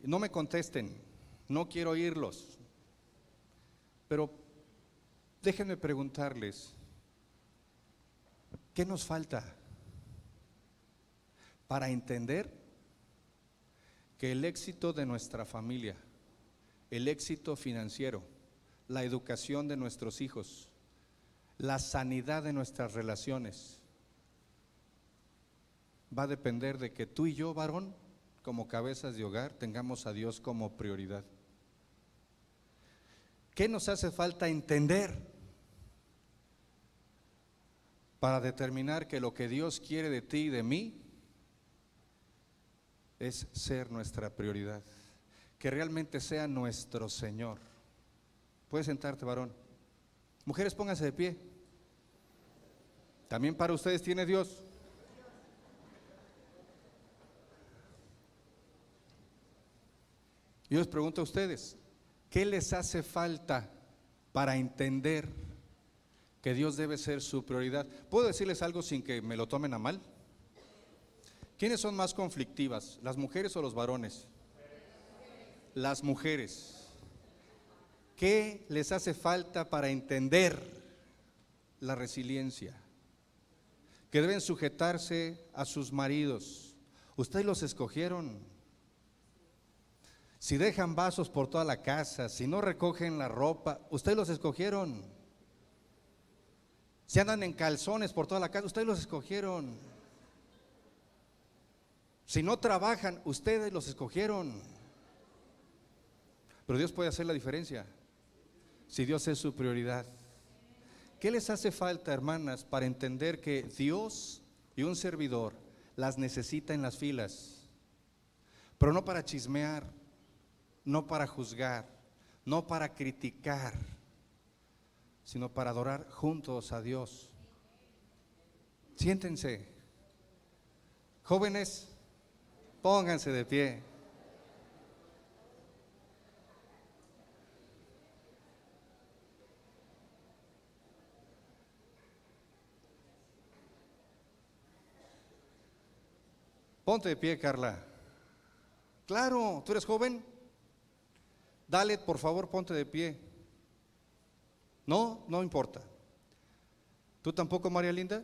No me contesten, no quiero oírlos. Pero déjenme preguntarles, ¿qué nos falta para entender que el éxito de nuestra familia, el éxito financiero, la educación de nuestros hijos, la sanidad de nuestras relaciones, va a depender de que tú y yo, varón, como cabezas de hogar, tengamos a Dios como prioridad? ¿Qué nos hace falta entender para determinar que lo que Dios quiere de ti y de mí es ser nuestra prioridad? Que realmente sea nuestro Señor. Puedes sentarte, varón. Mujeres, pónganse de pie. También para ustedes tiene Dios. Yo les pregunto a ustedes, ¿qué les hace falta para entender que Dios debe ser su prioridad? ¿Puedo decirles algo sin que me lo tomen a mal? ¿Quiénes son más conflictivas, las mujeres o los varones? Las mujeres. ¿Qué les hace falta para entender la resiliencia? Que deben sujetarse a sus maridos. Ustedes los escogieron. Si dejan vasos por toda la casa, si no recogen la ropa, ustedes los escogieron. Si andan en calzones por toda la casa, ustedes los escogieron. Si no trabajan, ustedes los escogieron. Pero Dios puede hacer la diferencia si Dios es su prioridad. ¿Qué les hace falta, hermanas, para entender que Dios y un servidor las necesita en las filas? Pero no para chismear, no para juzgar, no para criticar, sino para adorar juntos a Dios. Siéntense. Jóvenes, pónganse de pie. Ponte de pie, Carla. Claro, ¿tú eres joven? Dale, por favor, ponte de pie. No, no importa. ¿Tú tampoco, María Linda?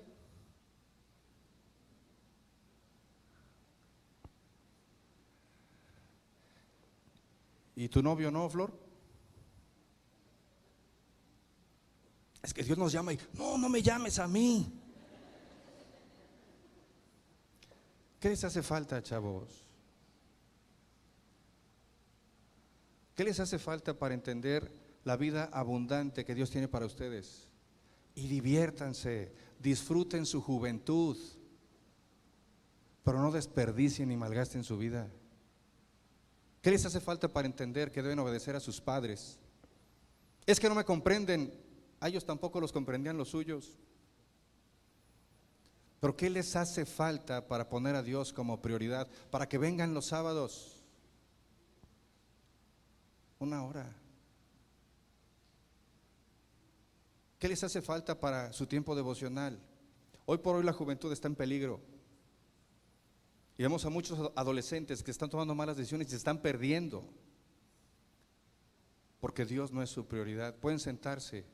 ¿Y tu novio no, Flor? Es que Dios nos llama y no me llames a mí. ¿Qué les hace falta, chavos? ¿Qué les hace falta para entender la vida abundante que Dios tiene para ustedes? Y diviértanse, disfruten su juventud, pero no desperdicien ni malgasten su vida. ¿Qué les hace falta para entender que deben obedecer a sus padres? Es que no me comprenden, a ellos tampoco los comprendían los suyos. Pero ¿qué les hace falta para poner a Dios como prioridad? Para que vengan los sábados, 1 hora. ¿Qué les hace falta para su tiempo devocional? Hoy por hoy la juventud está en peligro. Y vemos a muchos adolescentes que están tomando malas decisiones y se están perdiendo porque Dios no es su prioridad. Pueden sentarse.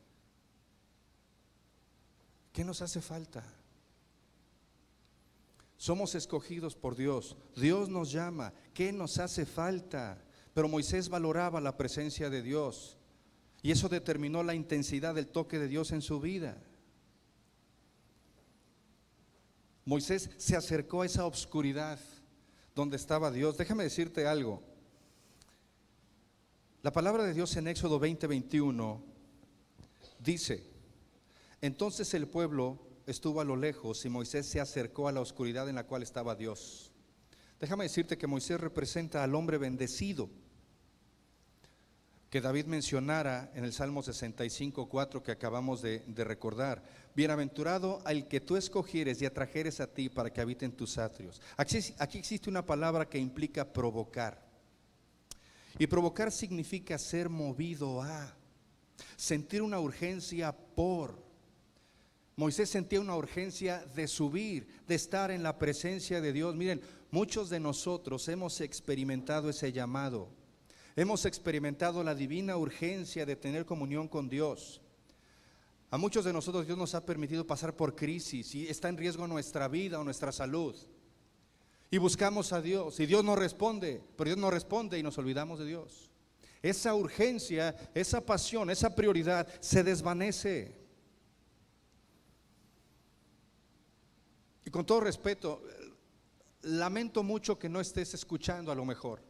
¿Qué nos hace falta? Somos escogidos por Dios. Dios nos llama. ¿Qué nos hace falta? Pero Moisés valoraba la presencia de Dios y eso determinó la intensidad del toque de Dios en su vida. Moisés se acercó a esa oscuridad donde estaba Dios. Déjame decirte algo. La palabra de Dios en Éxodo 20:21 dice: entonces el pueblo estuvo a lo lejos y Moisés se acercó a la oscuridad en la cual estaba Dios. Déjame decirte que Moisés representa al hombre bendecido que David mencionara en el Salmo 65:4 que acabamos de recordar. Bienaventurado al que tú escogieres y atrajeres a ti para que habite en tus atrios. Aquí existe una palabra que implica provocar. Y provocar significa ser movido a, sentir una urgencia por. Moisés sentía una urgencia de subir, de estar en la presencia de Dios. Miren, muchos de nosotros hemos experimentado ese llamado. Hemos experimentado la divina urgencia de tener comunión con Dios. A muchos de nosotros Dios nos ha permitido pasar por crisis y está en riesgo nuestra vida o nuestra salud. Y buscamos a Dios y Dios no responde, pero Dios no responde y nos olvidamos de Dios. Esa urgencia, esa pasión, esa prioridad se desvanece. Y con todo respeto, lamento mucho que no estés escuchando a lo mejor.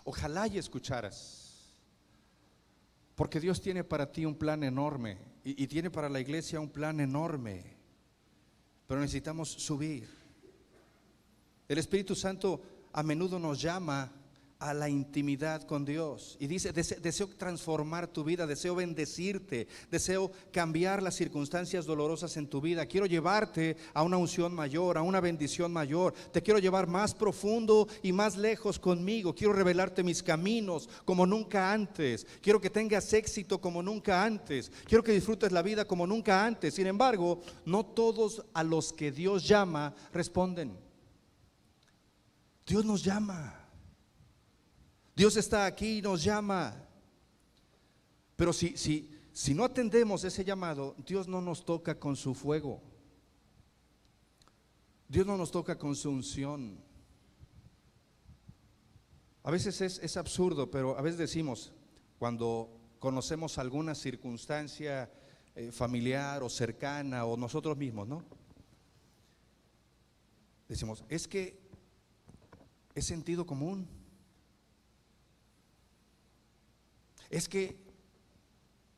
Ojalá y escucharas, porque Dios tiene para ti un plan enorme y tiene para la iglesia un plan enorme, pero necesitamos subir. El Espíritu Santo a menudo nos llama a la intimidad con Dios y dice: deseo transformar tu vida, deseo bendecirte, deseo cambiar las circunstancias dolorosas en tu vida, quiero llevarte a una unción mayor, a una bendición mayor, te quiero llevar más profundo y más lejos conmigo, quiero revelarte mis caminos como nunca antes, quiero que tengas éxito como nunca antes, quiero que disfrutes la vida como nunca antes. Sin embargo, no todos a los que Dios llama responden. Dios nos llama. Dios está aquí y nos llama. Pero si no atendemos ese llamado, Dios no nos toca con su fuego. Dios no nos toca con su unción. A veces es absurdo, pero a veces decimos, cuando conocemos alguna circunstancia familiar o cercana o nosotros mismos, ¿no? Decimos, es que es sentido común. Es que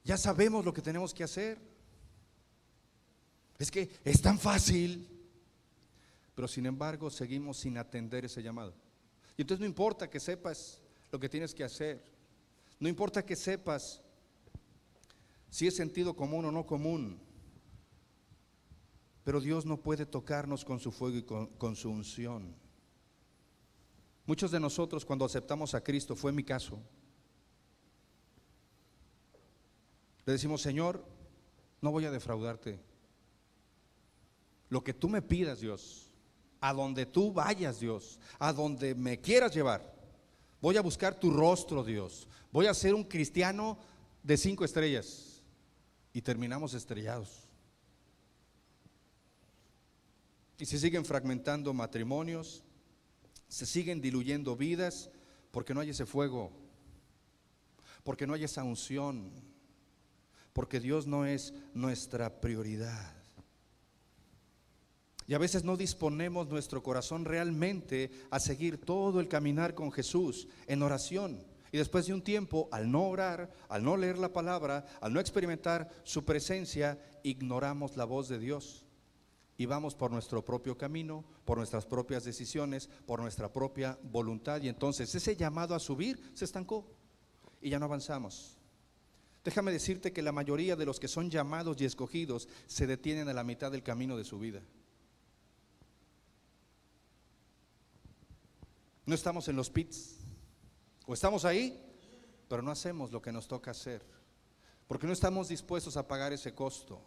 ya sabemos lo que tenemos que hacer. Es que es tan fácil. Pero sin embargo seguimos sin atender ese llamado. Y entonces no importa que sepas lo que tienes que hacer. No importa que sepas si es sentido común o no común. Pero Dios no puede tocarnos con su fuego y con su unción. Muchos de nosotros cuando aceptamos a Cristo, fue mi caso, le decimos, Señor, no voy a defraudarte. Lo que tú me pidas, Dios, a donde tú vayas, Dios, a donde me quieras llevar, voy a buscar tu rostro, Dios. Voy a ser un cristiano de 5 estrellas. Y terminamos estrellados. Y se siguen fragmentando matrimonios, se siguen diluyendo vidas, porque no hay ese fuego, porque no hay esa unción, porque Dios no es nuestra prioridad. Y a veces no disponemos nuestro corazón realmente a seguir todo el caminar con Jesús en oración. Y después de un tiempo, al no orar, al no leer la palabra, al no experimentar su presencia, ignoramos la voz de Dios. Y vamos por nuestro propio camino, por nuestras propias decisiones, por nuestra propia voluntad. Y entonces ese llamado a subir se estancó y ya no avanzamos. Déjame decirte que la mayoría de los que son llamados y escogidos se detienen a la mitad del camino de su vida. No estamos en los pits, o estamos ahí, pero no hacemos lo que nos toca hacer, porque no estamos dispuestos a pagar ese costo.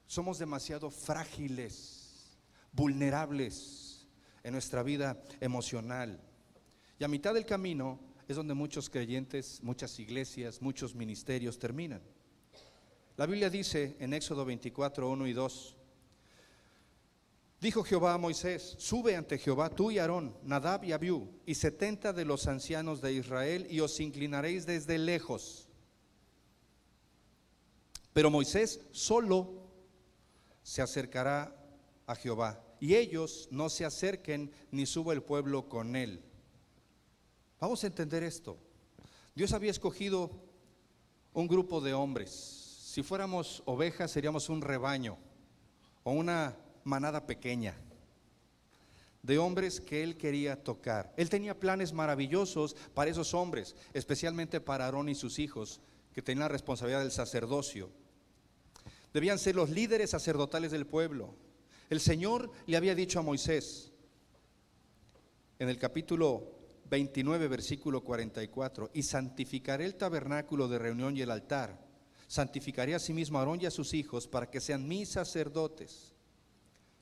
Somos demasiado frágiles, vulnerables en nuestra vida emocional. Y a mitad del camino es donde muchos creyentes, muchas iglesias, muchos ministerios terminan. La Biblia dice en Éxodo 24, 1 y 2, dijo Jehová a Moisés, sube ante Jehová tú y Aarón, Nadab y Abiú, y 70 de los ancianos de Israel, y os inclinaréis desde lejos. Pero Moisés solo se acercará a Jehová, y ellos no se acerquen ni suba el pueblo con él. Vamos a entender esto. Dios había escogido un grupo de hombres. Si fuéramos ovejas seríamos un rebaño o una manada pequeña de hombres que él quería tocar. Él tenía planes maravillosos para esos hombres, especialmente para Aarón y sus hijos, que tenían la responsabilidad del sacerdocio. Debían ser los líderes sacerdotales del pueblo. El Señor le había dicho a Moisés en el capítulo 29, versículo 44, y santificaré el tabernáculo de reunión y el altar. Santificaré asimismo a Aarón y a sus hijos para que sean mis sacerdotes.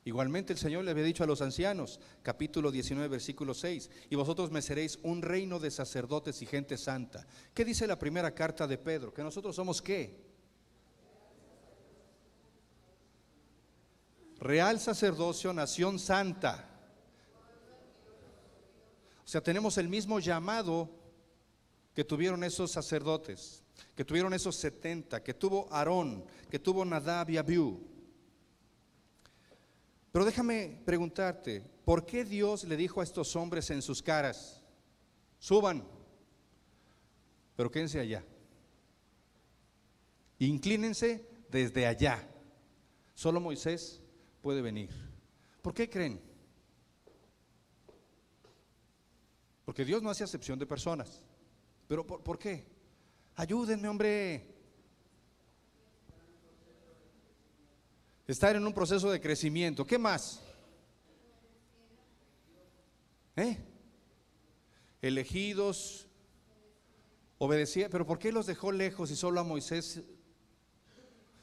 Igualmente el Señor le había dicho a los ancianos, capítulo 19, versículo 6, y vosotros me seréis un reino de sacerdotes y gente santa. ¿Qué dice la primera carta de Pedro? Que nosotros somos ¿qué? Real sacerdocio, nación santa. O sea, tenemos el mismo llamado que tuvieron esos sacerdotes, que tuvieron esos 70, que tuvo Aarón, que tuvo Nadab y Abiú. Pero déjame preguntarte, ¿por qué Dios le dijo a estos hombres en sus caras, suban, pero quédense allá? Inclínense desde allá. Solo Moisés puede venir. ¿Por qué creen? Porque Dios no hace acepción de personas. ¿Pero por qué? Ayúdenme, hombre. Estar en un proceso de crecimiento. ¿Qué más? Elegidos, obedecía. ¿Pero por qué los dejó lejos y solo a Moisés?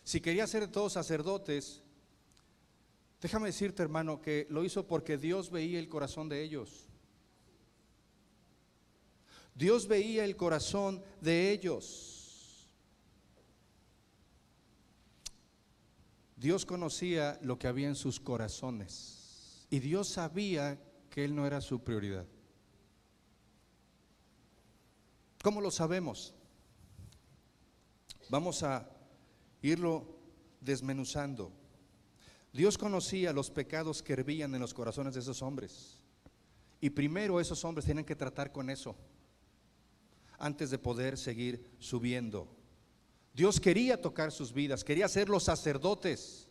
Si quería ser de todos sacerdotes, Déjame decirte, hermano, que lo hizo porque Dios veía el corazón de ellos. Dios veía el corazón de ellos. Dios conocía lo que había en sus corazones y Dios sabía que Él no era su prioridad. ¿Cómo lo sabemos? Vamos a irlo desmenuzando. Dios conocía los pecados que hervían en los corazones de esos hombres. Y primero esos hombres tienen que tratar con eso antes de poder seguir subiendo. Dios quería tocar sus vidas, quería ser los sacerdotes,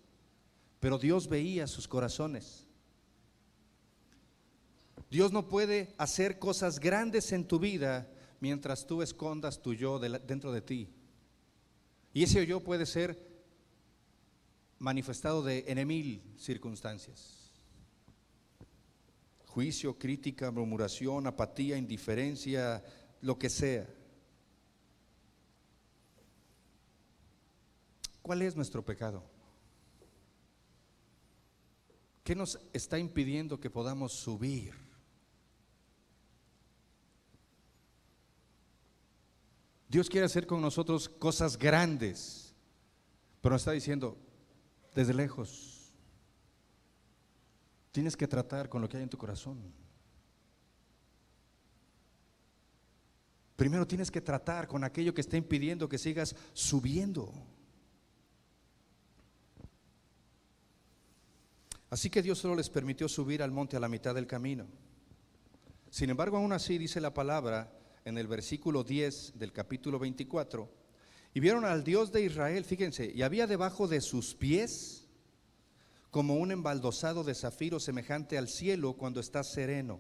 pero Dios veía sus corazones. Dios no puede hacer cosas grandes en tu vida mientras tú escondas tu yo dentro de ti. Y ese yo puede ser manifestado en mil circunstancias: juicio, crítica, murmuración, apatía, indiferencia, lo que sea. ¿Cuál es nuestro pecado? ¿Qué nos está impidiendo que podamos subir? Dios quiere hacer con nosotros cosas grandes, pero nos está diciendo, desde lejos, tienes que tratar con lo que hay en tu corazón. Primero tienes que tratar con aquello que está impidiendo que sigas subiendo. Así que Dios solo les permitió subir al monte a la mitad del camino. Sin embargo, aún así dice la palabra en el versículo 10 del capítulo 24, y vieron al Dios de Israel, fíjense, y había debajo de sus pies como un embaldosado de zafiro semejante al cielo cuando está sereno.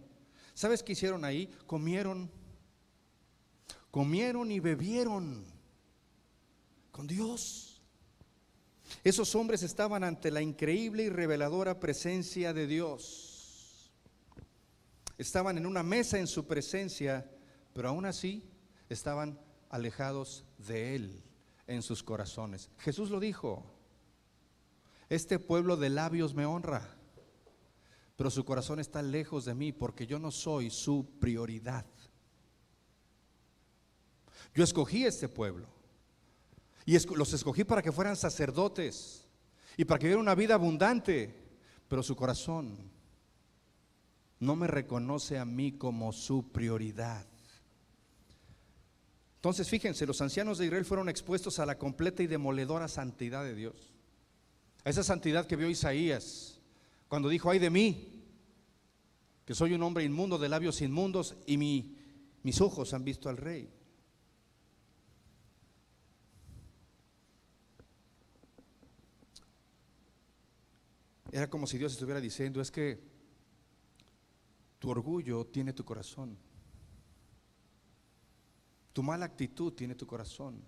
¿Sabes qué hicieron ahí? Comieron y bebieron con Dios. Esos hombres estaban ante la increíble y reveladora presencia de Dios. Estaban en una mesa en su presencia, pero aún así estaban alejados de Él en sus corazones. Jesús lo dijo: este pueblo de labios me honra, pero su corazón está lejos de mí porque yo no soy su prioridad. Yo escogí este pueblo y los escogí para que fueran sacerdotes y para que vivieran una vida abundante, pero su corazón no me reconoce a mí como su prioridad. Entonces fíjense, los ancianos de Israel fueron expuestos a la completa y demoledora santidad de Dios, a esa santidad que vio Isaías cuando dijo: ay de mí, que soy un hombre inmundo, de labios inmundos, y mis ojos han visto al Rey. Era como si Dios estuviera diciendo: es que tu orgullo tiene tu corazón, tu mala actitud tiene tu corazón,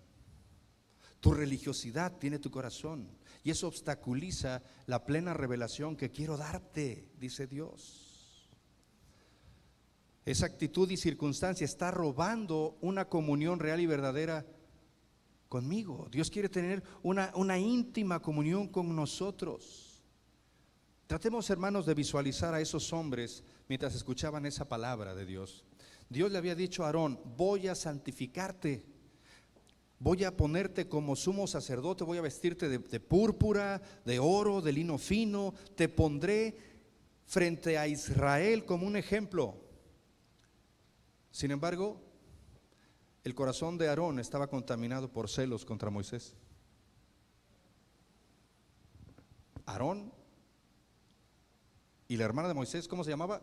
tu religiosidad tiene tu corazón, y eso obstaculiza la plena revelación que quiero darte, dice Dios. Esa actitud y circunstancia está robando una comunión real y verdadera conmigo. Dios quiere tener una íntima comunión con nosotros. Tratemos, hermanos, de visualizar a esos hombres mientras escuchaban esa palabra de Dios. Dios le había dicho a Aarón: voy a santificarte, voy a ponerte como sumo sacerdote, voy a vestirte de púrpura, de oro, de lino fino, te pondré frente a Israel como un ejemplo. Sin embargo, el corazón de Aarón estaba contaminado por celos contra Moisés. Aarón y la hermana de Moisés, ¿cómo se llamaba?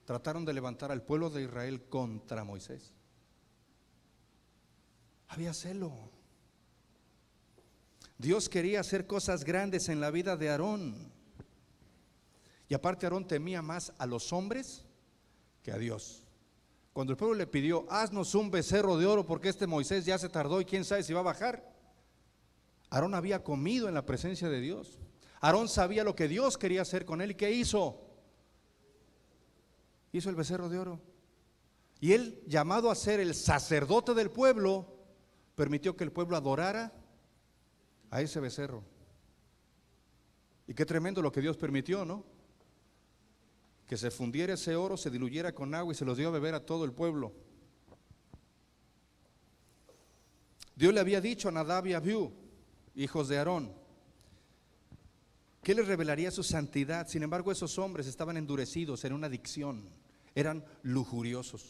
Trataron de levantar al pueblo de Israel contra Moisés. Había celo. Dios quería hacer cosas grandes en la vida de Aarón. Y aparte, Aarón temía más a los hombres que a Dios. Cuando el pueblo le pidió: haznos un becerro de oro porque este Moisés ya se tardó y quién sabe si va a bajar, Aarón había comido en la presencia de Dios. Aarón sabía lo que Dios quería hacer con él. ¿Y qué hizo? Hizo el becerro de oro. Y él, llamado a ser el sacerdote del pueblo, permitió que el pueblo adorara a ese becerro. Y qué tremendo lo que Dios permitió, ¿no? Que se fundiera ese oro, se diluyera con agua y se los dio a beber a todo el pueblo. Dios le había dicho a Nadab y Abiú, hijos de Aarón, que les revelaría su santidad. Sin embargo, esos hombres estaban endurecidos en una adicción, eran lujuriosos.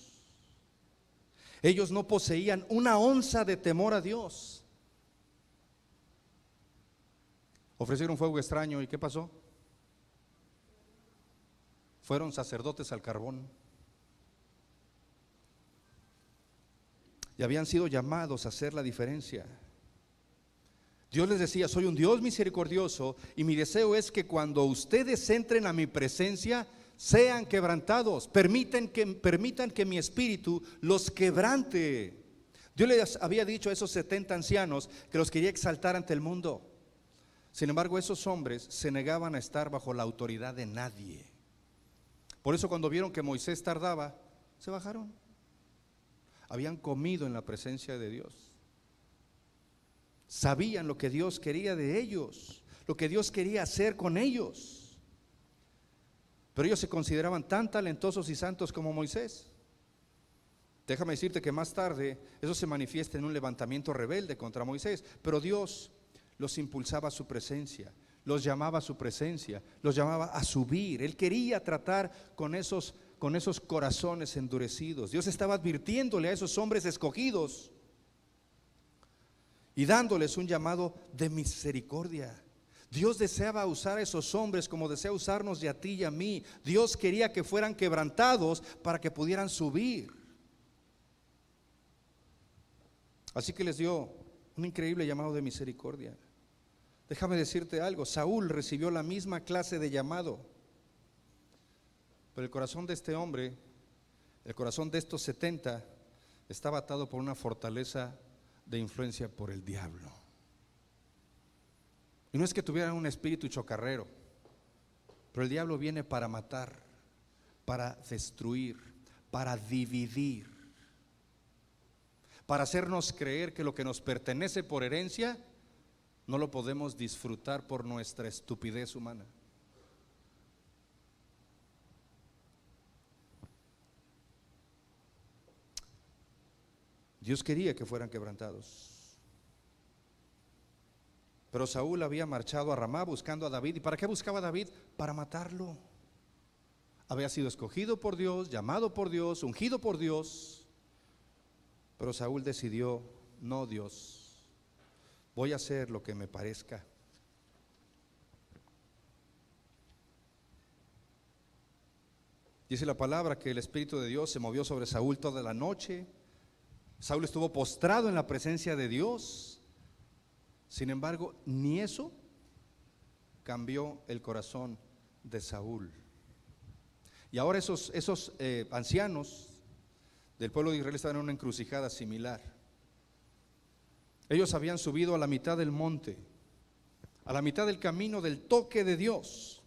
Ellos no poseían una onza de temor a Dios. Ofrecieron fuego extraño, ¿y qué pasó? Fueron sacerdotes al carbón. Y habían sido llamados a hacer la diferencia. Dios les decía: soy un Dios misericordioso y mi deseo es que cuando ustedes entren a mi presencia sean quebrantados, permitan que mi espíritu los quebrante. Dios les había dicho a esos 70 ancianos que los quería exaltar ante el mundo. Sin embargo, esos hombres se negaban a estar bajo la autoridad de nadie. Por eso cuando vieron que Moisés tardaba, se bajaron. Habían comido en la presencia de Dios. Sabían lo que Dios quería de ellos, lo que Dios quería hacer con ellos. Pero ellos se consideraban tan talentosos y santos como Moisés. Déjame decirte que más tarde eso se manifiesta en un levantamiento rebelde contra Moisés, pero Dios los impulsaba a su presencia, los llamaba a su presencia, los llamaba a subir. Él quería tratar con esos corazones endurecidos. Dios estaba advirtiéndole a esos hombres escogidos y dándoles un llamado de misericordia. Dios deseaba usar a esos hombres como desea usarnos a ti y a mí. Dios quería que fueran quebrantados para que pudieran subir. Así que les dio un increíble llamado de misericordia. Déjame decirte algo, Saúl recibió la misma clase de llamado, pero el corazón de este hombre, el corazón de estos 70, estaba atado por una fortaleza de influencia por el diablo. Y no es que tuvieran un espíritu chocarrero, pero el diablo viene para matar, para destruir, para dividir, para hacernos creer que lo que nos pertenece por herencia no lo podemos disfrutar por nuestra estupidez humana. Dios quería que fueran quebrantados. Pero Saúl había marchado a Ramá buscando a David. ¿Y para qué buscaba a David? Para matarlo. Había sido escogido por Dios, llamado por Dios, ungido por Dios. Pero Saúl decidió: no, Dios, voy a hacer lo que me parezca. Dice la palabra que el Espíritu de Dios se movió sobre Saúl toda la noche. Saúl estuvo postrado en la presencia de Dios. Sin embargo, ni eso cambió el corazón de Saúl. Y ahora esos ancianos del pueblo de Israel estaban en una encrucijada similar. Ellos habían subido a la mitad del monte, a la mitad del camino del toque de Dios,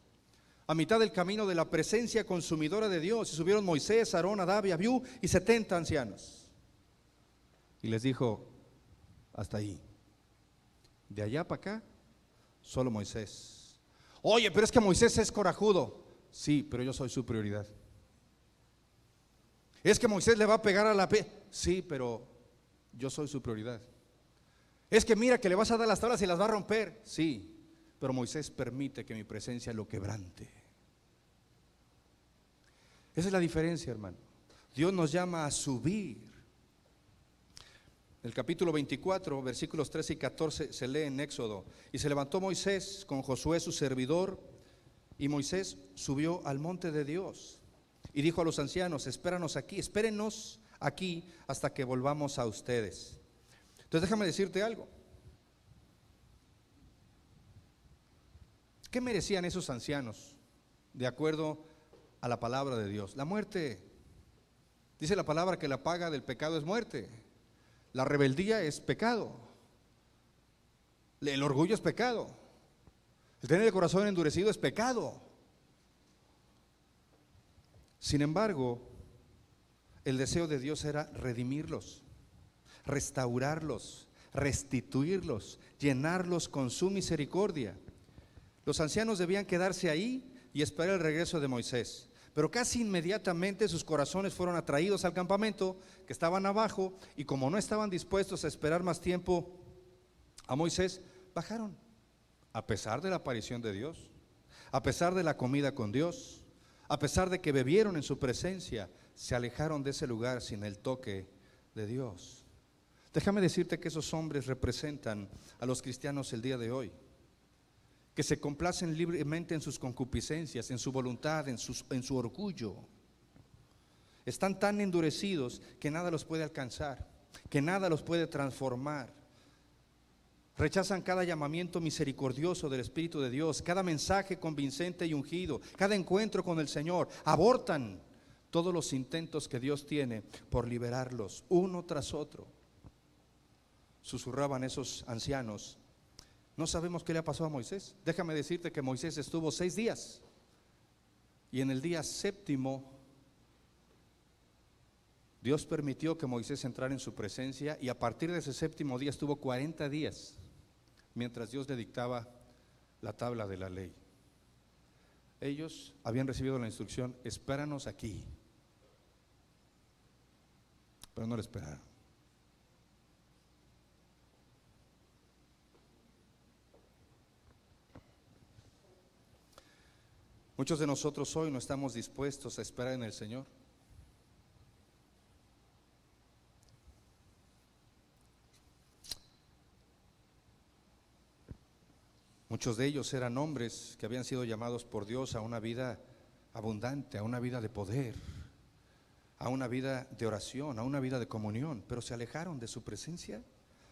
a mitad del camino de la presencia consumidora de Dios. Y subieron Moisés, Aarón, Nadab y Abiú y 70 ancianos. Y les dijo: hasta ahí. De allá para acá, solo Moisés. Oye, pero es que Moisés es corajudo. Sí, pero yo soy su prioridad. Es que Moisés le va a pegar a la sí, pero yo soy su prioridad. Es que mira que le vas a dar las tablas y las va a romper. Sí, pero Moisés permite que mi presencia lo quebrante. Esa es la diferencia, hermano. Dios nos llama a subir. El capítulo 24, versículos 13 y 14 se lee en Éxodo. Y se levantó Moisés con Josué su servidor, y Moisés subió al monte de Dios y dijo a los ancianos: espérenos aquí hasta que volvamos a ustedes. Entonces déjame decirte algo. ¿Qué merecían esos ancianos de acuerdo a la palabra de Dios? La muerte. Dice la palabra que la paga del pecado es muerte. La rebeldía es pecado. El orgullo es pecado. El tener el corazón endurecido es pecado. Sin embargo, el deseo de Dios era redimirlos, restaurarlos, restituirlos, llenarlos con su misericordia. Los ancianos debían quedarse ahí y esperar el regreso de Moisés. Pero casi inmediatamente sus corazones fueron atraídos al campamento que estaban abajo, y como no estaban dispuestos a esperar más tiempo a Moisés, bajaron, a pesar de la aparición de Dios, a pesar de la comida con Dios, a pesar de que bebieron en su presencia, se alejaron de ese lugar sin el toque de Dios. Déjame decirte que esos hombres representan a los cristianos el día de hoy, que se complacen libremente en sus concupiscencias, en su voluntad, en su orgullo. Están tan endurecidos que nada los puede alcanzar, que nada los puede transformar. Rechazan cada llamamiento misericordioso del Espíritu de Dios, cada mensaje convincente y ungido, cada encuentro con el Señor. Abortan todos los intentos que Dios tiene por liberarlos, uno tras otro. Susurraban esos ancianos: no sabemos qué le ha pasado a Moisés. Déjame decirte que Moisés estuvo 6 días, y en el día séptimo Dios permitió que Moisés entrara en su presencia, y a partir de ese séptimo día estuvo 40 días mientras Dios le dictaba la tabla de la ley. Ellos habían recibido la instrucción: espéranos aquí, pero no le esperaron. Muchos de nosotros hoy no estamos dispuestos a esperar en el Señor. Muchos de ellos eran hombres que habían sido llamados por Dios a una vida abundante, a una vida de poder, a una vida de oración, a una vida de comunión, pero se alejaron de su presencia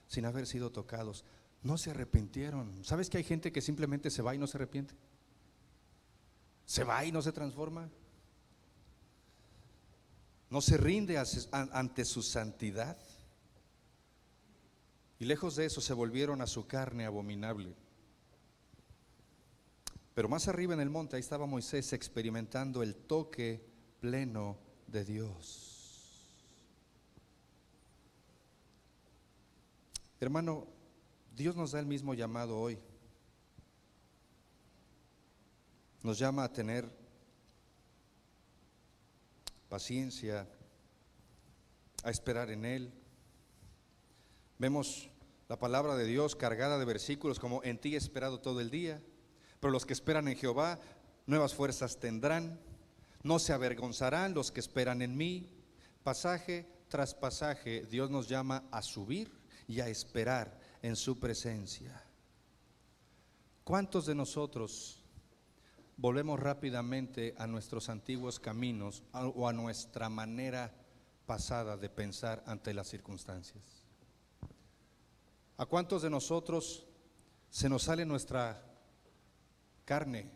sin haber sido tocados. No se arrepintieron. ¿Sabes que hay gente que simplemente se va y no se arrepiente? Se va y no se transforma. No se rinde ante su santidad. Y lejos de eso se volvieron a su carne abominable. Pero más arriba en el monte, ahí estaba Moisés experimentando el toque pleno de Dios. Hermano, Dios nos da el mismo llamado hoy. Nos llama a tener paciencia, a esperar en Él. Vemos la palabra de Dios cargada de versículos como: en ti he esperado todo el día, pero los que esperan en Jehová nuevas fuerzas tendrán, no se avergonzarán los que esperan en mí. Pasaje tras pasaje, Dios nos llama a subir y a esperar en su presencia. ¿Cuántos de nosotros volvemos rápidamente a nuestros antiguos caminos o a nuestra manera pasada de pensar ante las circunstancias? ¿A cuántos de nosotros se nos sale nuestra carne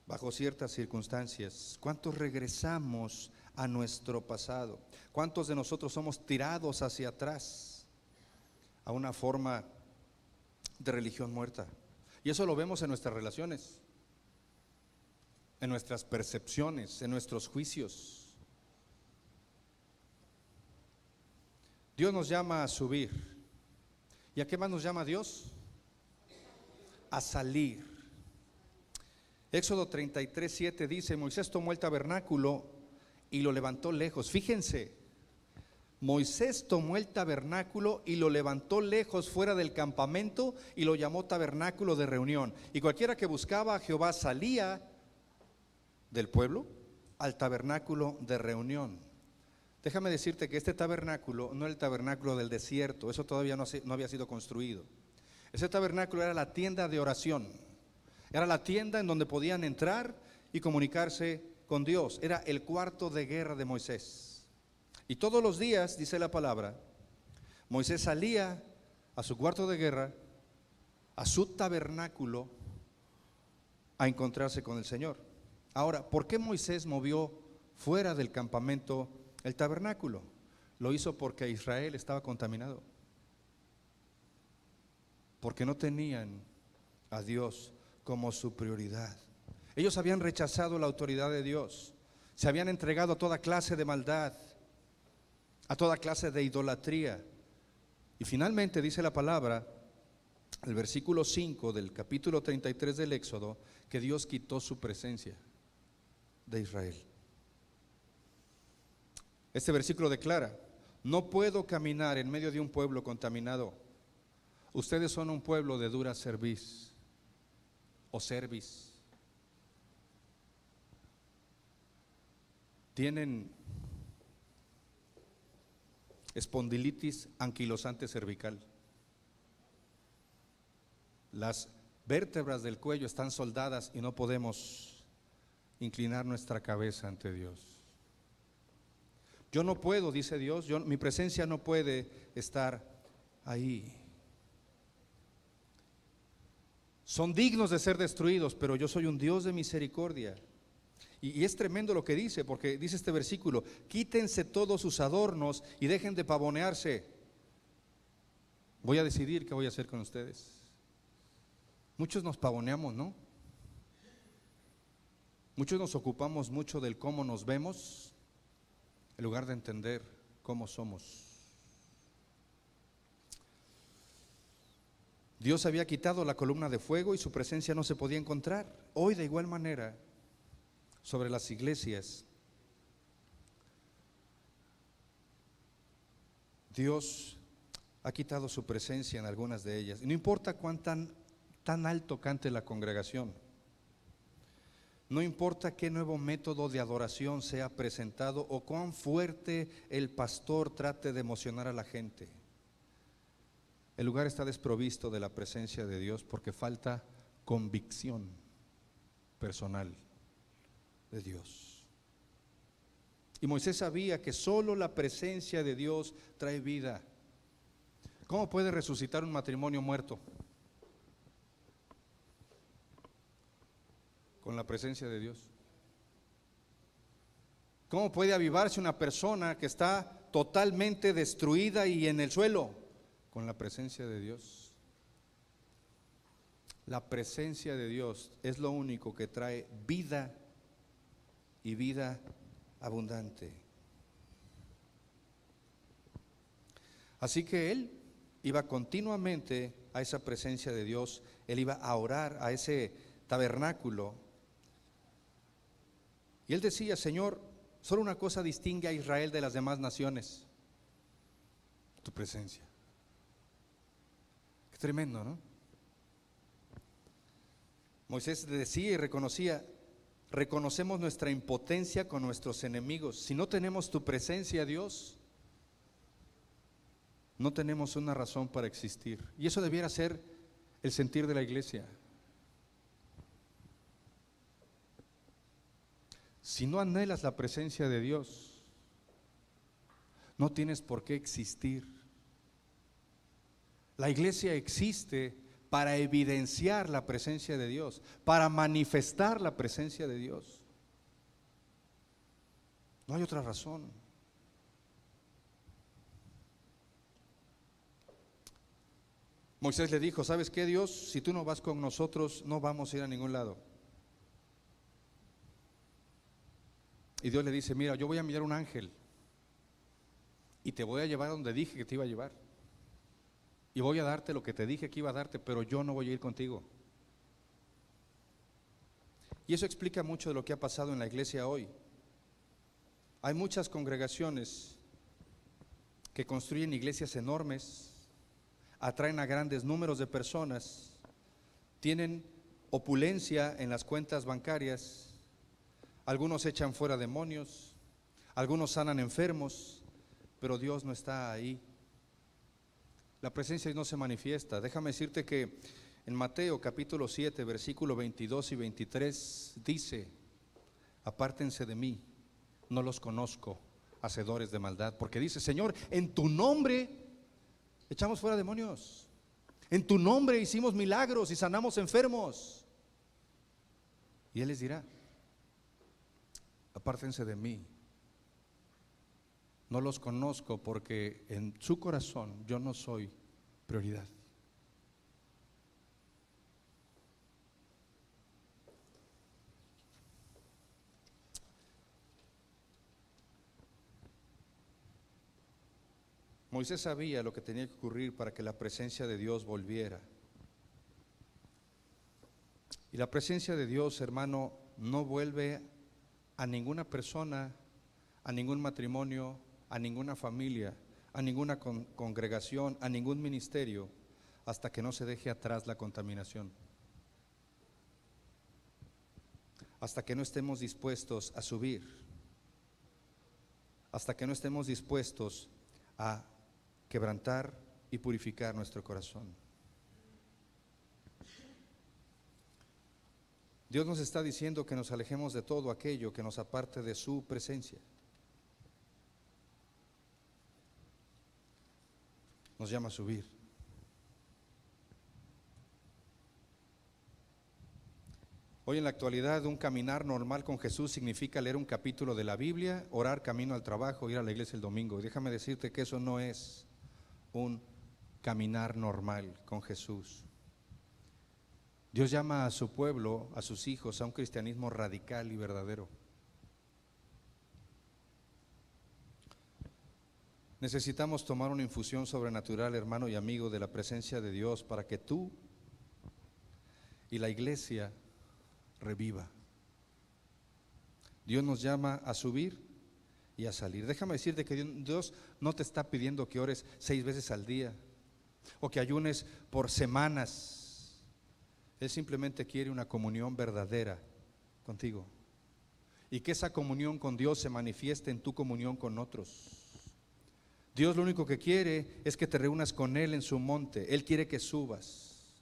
bajo ciertas circunstancias? ¿Cuántos regresamos a nuestro pasado? ¿Cuántos de nosotros somos tirados hacia atrás a una forma de religión muerta? Y eso lo vemos en nuestras relaciones, en nuestras percepciones, en nuestros juicios. Dios nos llama a subir. ¿Y a qué más nos llama Dios? A salir. Éxodo 33:7 dice: Moisés tomó el tabernáculo y lo levantó lejos. Fíjense, Moisés tomó el tabernáculo y lo levantó lejos fuera del campamento y lo llamó tabernáculo de reunión. Y cualquiera que buscaba a Jehová salía del pueblo al tabernáculo de reunión. Déjame decirte que este tabernáculo no era el tabernáculo del desierto, eso todavía no había sido construido. Ese tabernáculo era la tienda de oración, era la tienda en donde podían entrar y comunicarse con Dios, era el cuarto de guerra de Moisés. Y todos los días, dice la palabra, Moisés salía a su cuarto de guerra, a su tabernáculo, a encontrarse con el Señor. Ahora, ¿por qué Moisés movió fuera del campamento el tabernáculo? Lo hizo porque Israel estaba contaminado, porque no tenían a Dios como su prioridad. Ellos habían rechazado la autoridad de Dios, se habían entregado a toda clase de maldad, a toda clase de idolatría. Y finalmente dice la palabra, el versículo 5 del capítulo 33 del Éxodo, que Dios quitó su presencia de Israel. Este versículo declara: no puedo caminar en medio de un pueblo contaminado. Ustedes son un pueblo de dura cerviz o cerviz. Tienen espondilitis anquilosante cervical. Las vértebras del cuello están soldadas y no podemos inclinar nuestra cabeza ante Dios. Yo no puedo, dice Dios, mi presencia no puede estar ahí. Son dignos de ser destruidos, pero yo soy un Dios de misericordia. Y es tremendo lo que dice, porque dice este versículo: quítense todos sus adornos y dejen de pavonearse. Voy a decidir qué voy a hacer con ustedes. Muchos nos pavoneamos, ¿no? Muchos nos ocupamos mucho del cómo nos vemos, en lugar de entender cómo somos. Dios había quitado la columna de fuego y su presencia no se podía encontrar. Hoy, de igual manera, sobre las iglesias, Dios ha quitado su presencia en algunas de ellas. Y no importa cuán tan alto cante la congregación, no importa qué nuevo método de adoración sea presentado o cuán fuerte el pastor trate de emocionar a la gente, el lugar está desprovisto de la presencia de Dios porque falta convicción personal de Dios. Y Moisés sabía que solo la presencia de Dios trae vida. ¿Cómo puede resucitar un matrimonio muerto? Con la presencia de Dios. ¿Cómo puede avivarse una persona que está totalmente destruida y en el suelo? Con la presencia de Dios. La presencia de Dios es lo único que trae vida y vida abundante. Así que él iba continuamente a esa presencia de Dios, él iba a orar a ese tabernáculo. Y él decía: Señor, solo una cosa distingue a Israel de las demás naciones: tu presencia. Qué tremendo, ¿no? Moisés decía y reconocía: reconocemos nuestra impotencia con nuestros enemigos. Si no tenemos tu presencia, Dios, no tenemos una razón para existir. Y eso debiera ser el sentir de la iglesia. Si no anhelas la presencia de Dios, no tienes por qué existir. La iglesia existe para evidenciar la presencia de Dios, para manifestar la presencia de Dios. No hay otra razón. Moisés le dijo: ¿sabes qué, Dios? Si tú no vas con nosotros, no vamos a ir a ningún lado. Y Dios le dice: mira, yo voy a enviar un ángel y te voy a llevar a donde dije que te iba a llevar. Y voy a darte lo que te dije que iba a darte, pero yo no voy a ir contigo. Y eso explica mucho de lo que ha pasado en la iglesia hoy. Hay muchas congregaciones que construyen iglesias enormes, atraen a grandes números de personas, tienen opulencia en las cuentas bancarias, algunos echan fuera demonios, algunos sanan enfermos, pero Dios no está ahí. La presencia no se manifiesta. Déjame decirte que en Mateo capítulo 7, versículo 22 y 23 dice: apártense de mí, no los conozco, hacedores de maldad. Porque dice: Señor, en tu nombre echamos fuera demonios, en tu nombre hicimos milagros y sanamos enfermos. Y Él les dirá: apártense de mí, no los conozco, porque en su corazón yo no soy prioridad. Moisés sabía lo que tenía que ocurrir para que la presencia de Dios volviera. Y la presencia de Dios, hermano, no vuelve a ninguna persona, a ningún matrimonio, a ninguna familia, a ninguna congregación, a ningún ministerio, hasta que no se deje atrás la contaminación. Hasta que no estemos dispuestos a subir, hasta que no estemos dispuestos a quebrantar y purificar nuestro corazón. Dios nos está diciendo que nos alejemos de todo aquello que nos aparte de su presencia. Nos llama a subir. Hoy en la actualidad, un caminar normal con Jesús significa leer un capítulo de la Biblia, orar camino al trabajo, ir a la iglesia el domingo. Y déjame decirte que eso no es un caminar normal con Jesús. Dios llama a su pueblo, a sus hijos, a un cristianismo radical y verdadero. Necesitamos tomar una infusión sobrenatural, hermano y amigo, de la presencia de Dios para que tú y la iglesia reviva. Dios nos llama a subir y a salir. Déjame decirte que Dios no te está pidiendo que ores 6 veces al día o que ayunes por semanas. Él simplemente quiere una comunión verdadera contigo y que esa comunión con Dios se manifieste en tu comunión con otros. Dios lo único que quiere es que te reúnas con Él en su monte. Él quiere que subas.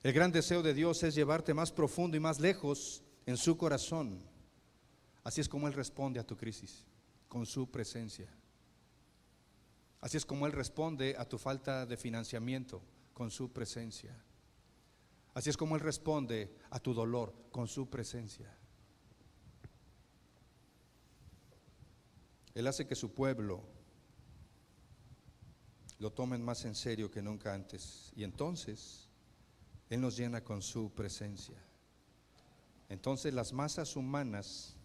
El gran deseo de Dios es llevarte más profundo y más lejos en su corazón. Así es como Él responde a tu crisis, con su presencia. Así es como Él responde a tu falta de financiamiento, con su presencia. Así es como Él responde a tu dolor, con su presencia. Él hace que su pueblo lo tomen más en serio que nunca antes. Y entonces Él nos llena con su presencia. Entonces las masas humanas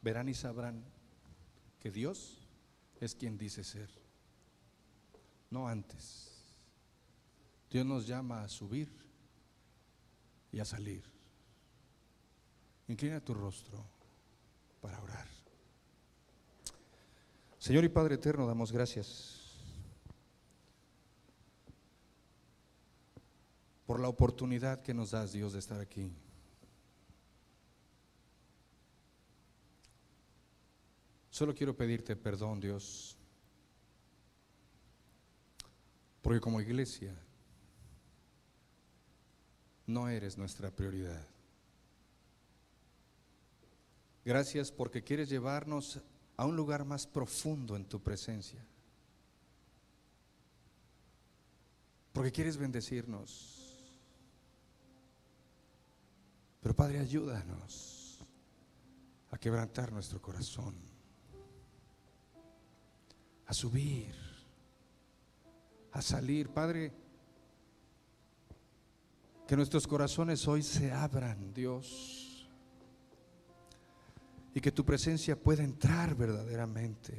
verán y sabrán que Dios es quien dice ser, no antes. Dios nos llama a subir y a salir. Inclina tu rostro para orar. Señor y Padre eterno, damos gracias por la oportunidad que nos das, Dios, de estar aquí. Solo quiero pedirte perdón, Dios, porque como iglesia no eres nuestra prioridad. Gracias porque quieres llevarnos a un lugar más profundo en tu presencia, porque quieres bendecirnos. Pero Padre, ayúdanos a quebrantar nuestro corazón, a subir, a salir. Padre, que nuestros corazones hoy se abran, Dios, y que tu presencia pueda entrar verdaderamente,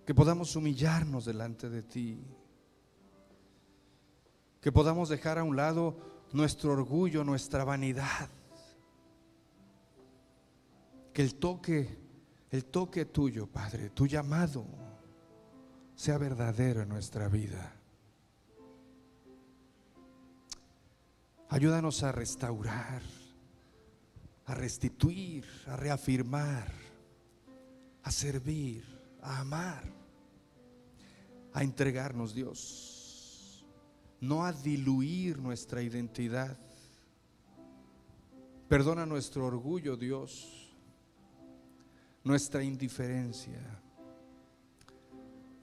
que podamos humillarnos delante de ti, que podamos dejar a un lado nuestro orgullo, nuestra vanidad, que el toque tuyo, Padre, tu llamado sea verdadero en nuestra vida. Ayúdanos a restaurar, a restituir, a reafirmar, a servir, a amar, a entregarnos, Dios, no a diluir nuestra identidad. Perdona nuestro orgullo, Dios, nuestra indiferencia.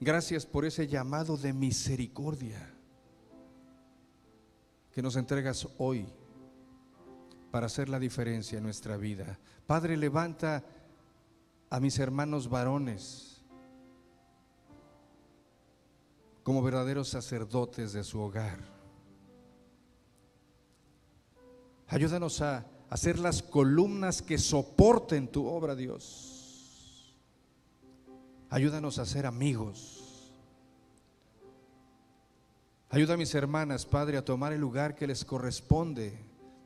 Gracias por ese llamado de misericordia que nos entregas hoy para hacer la diferencia en nuestra vida. Padre, levanta a mis hermanos varones como verdaderos sacerdotes de su hogar. Ayúdanos a hacer las columnas que soporten tu obra, Dios. Ayúdanos a ser amigos. Ayuda a mis hermanas, Padre, a tomar el lugar que les corresponde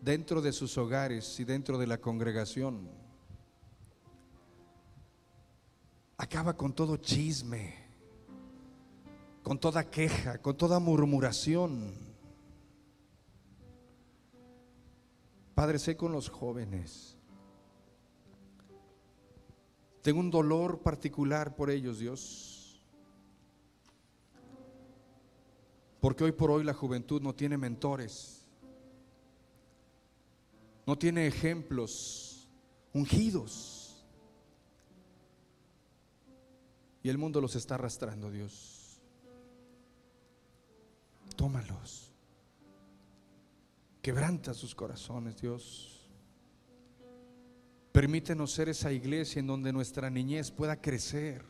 dentro de sus hogares y dentro de la congregación. Acaba con todo chisme, con toda queja, con toda murmuración. Padre, sé con los jóvenes. Tengo un dolor particular por ellos, Dios, porque hoy por hoy la juventud no tiene mentores, no tiene ejemplos ungidos, y el mundo los está arrastrando, Dios. Tómalos, quebranta sus corazones, Dios. Permítenos ser esa iglesia en donde nuestra niñez pueda crecer,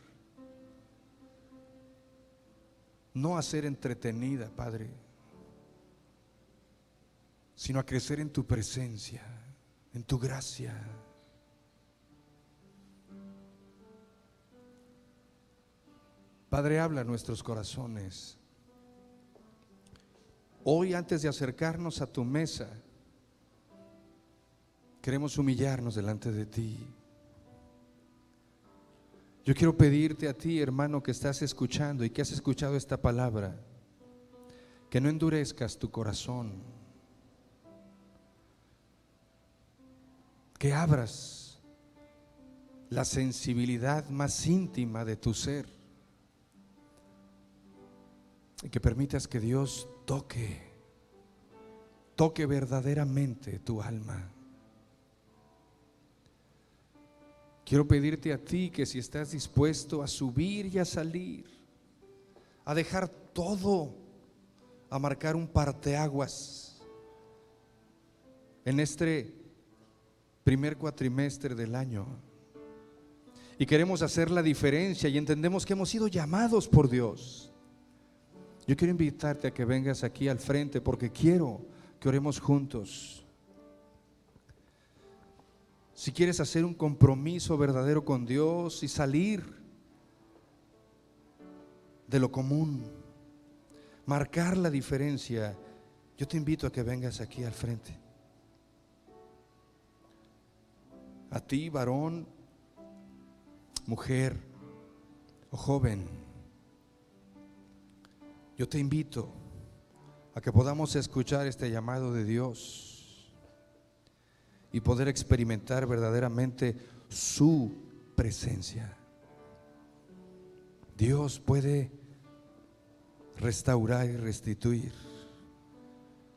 no a ser entretenida, Padre, sino a crecer en tu presencia, en tu gracia. Padre, habla a nuestros corazones. Hoy, antes de acercarnos a tu mesa, queremos humillarnos delante de ti. Yo quiero pedirte a ti, hermano, que estás escuchando y que has escuchado esta palabra, que no endurezcas tu corazón, que abras la sensibilidad más íntima de tu ser y que permitas que Dios toque verdaderamente tu alma. Quiero pedirte a ti que si estás dispuesto a subir y a salir, a dejar todo, a marcar un parteaguas en este primer cuatrimestre del año, y queremos hacer la diferencia y entendemos que hemos sido llamados por Dios. Yo quiero invitarte a que vengas aquí al frente porque quiero que oremos juntos. Si quieres hacer un compromiso verdadero con Dios y salir de lo común, marcar la diferencia, yo te invito a que vengas aquí al frente. A ti, varón, mujer o joven, yo te invito a que podamos escuchar este llamado de Dios y poder experimentar verdaderamente su presencia. Dios puede restaurar y restituir,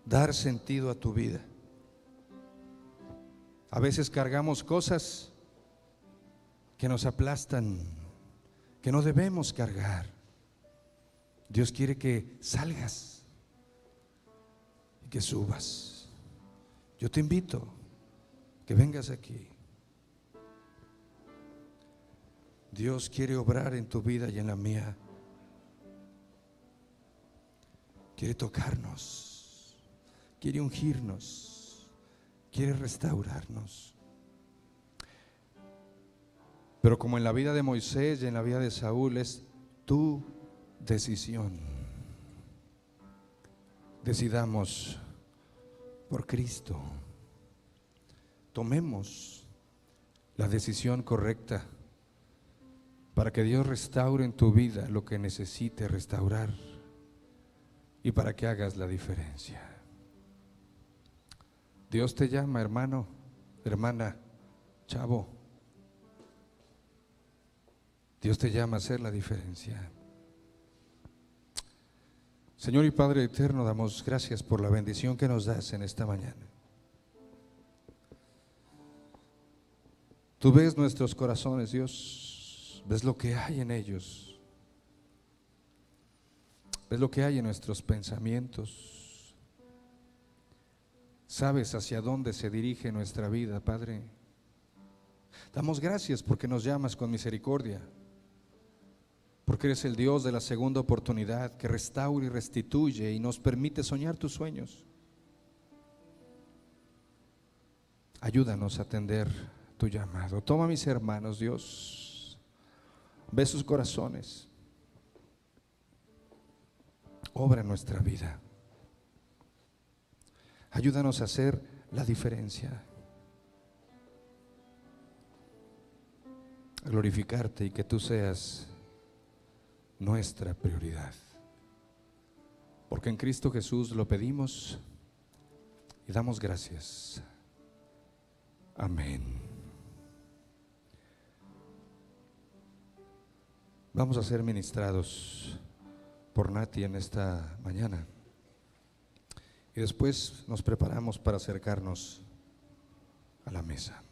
dar sentido a tu vida. A veces cargamos cosas que nos aplastan, que no debemos cargar. Dios quiere que salgas y que subas. Yo te invito que vengas aquí. Dios quiere obrar en tu vida y en la mía. Quiere tocarnos, quiere ungirnos, quiere restaurarnos. Pero como en la vida de Moisés y en la vida de Saúl, es tu decisión. Decidamos por Cristo. Tomemos la decisión correcta para que Dios restaure en tu vida lo que necesite restaurar y para que hagas la diferencia. Dios te llama, hermano, hermana, chavo. Dios te llama a hacer la diferencia. Señor y Padre eterno, damos gracias por la bendición que nos das en esta mañana. Tú ves nuestros corazones, Dios, ves lo que hay en ellos, ves lo que hay en nuestros pensamientos, sabes hacia dónde se dirige nuestra vida, Padre. Damos gracias porque nos llamas con misericordia, porque eres el Dios de la segunda oportunidad, que restaura y restituye y nos permite soñar tus sueños. Ayúdanos a atender tu llamado. Toma mis hermanos, Dios, ve sus corazones, obra en nuestra vida. Ayúdanos a ser la diferencia. A glorificarte y que tú seas nuestra prioridad. Porque en Cristo Jesús lo pedimos y damos gracias. Amén. Vamos a ser ministrados por Nati en esta mañana. Y después nos preparamos para acercarnos a la mesa.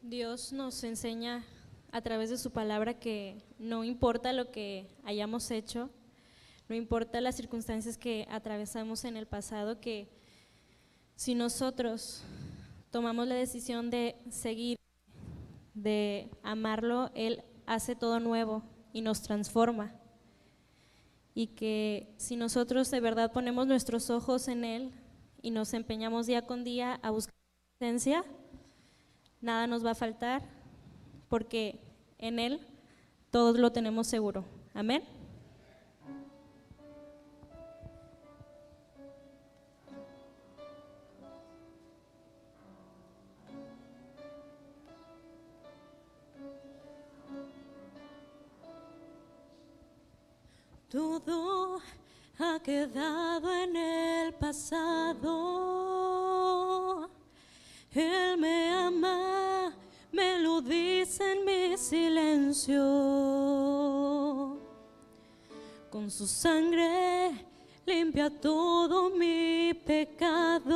Dios nos enseña a través de su palabra que no importa lo que hayamos hecho, no importa las circunstancias que atravesamos en el pasado, que si nosotros tomamos la decisión de seguir, de amarlo, Él hace todo nuevo y nos transforma. Y que si nosotros de verdad ponemos nuestros ojos en Él y nos empeñamos día con día a buscar su presencia, nada nos va a faltar, porque en Él todos lo tenemos seguro. Amén. Todo ha quedado en el pasado. Él me ama, me lo dice en mi silencio. Con su sangre limpia todo mi pecado.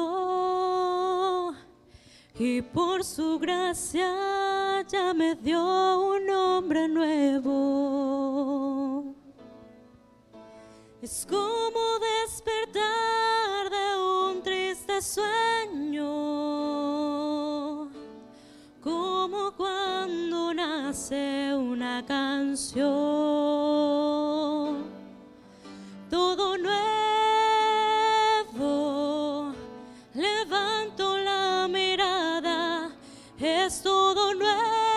Y por su gracia ya me dio un nombre nuevo. Es como despertar de un triste sueño, como cuando nace una canción. Todo nuevo, levanto la mirada, es todo nuevo.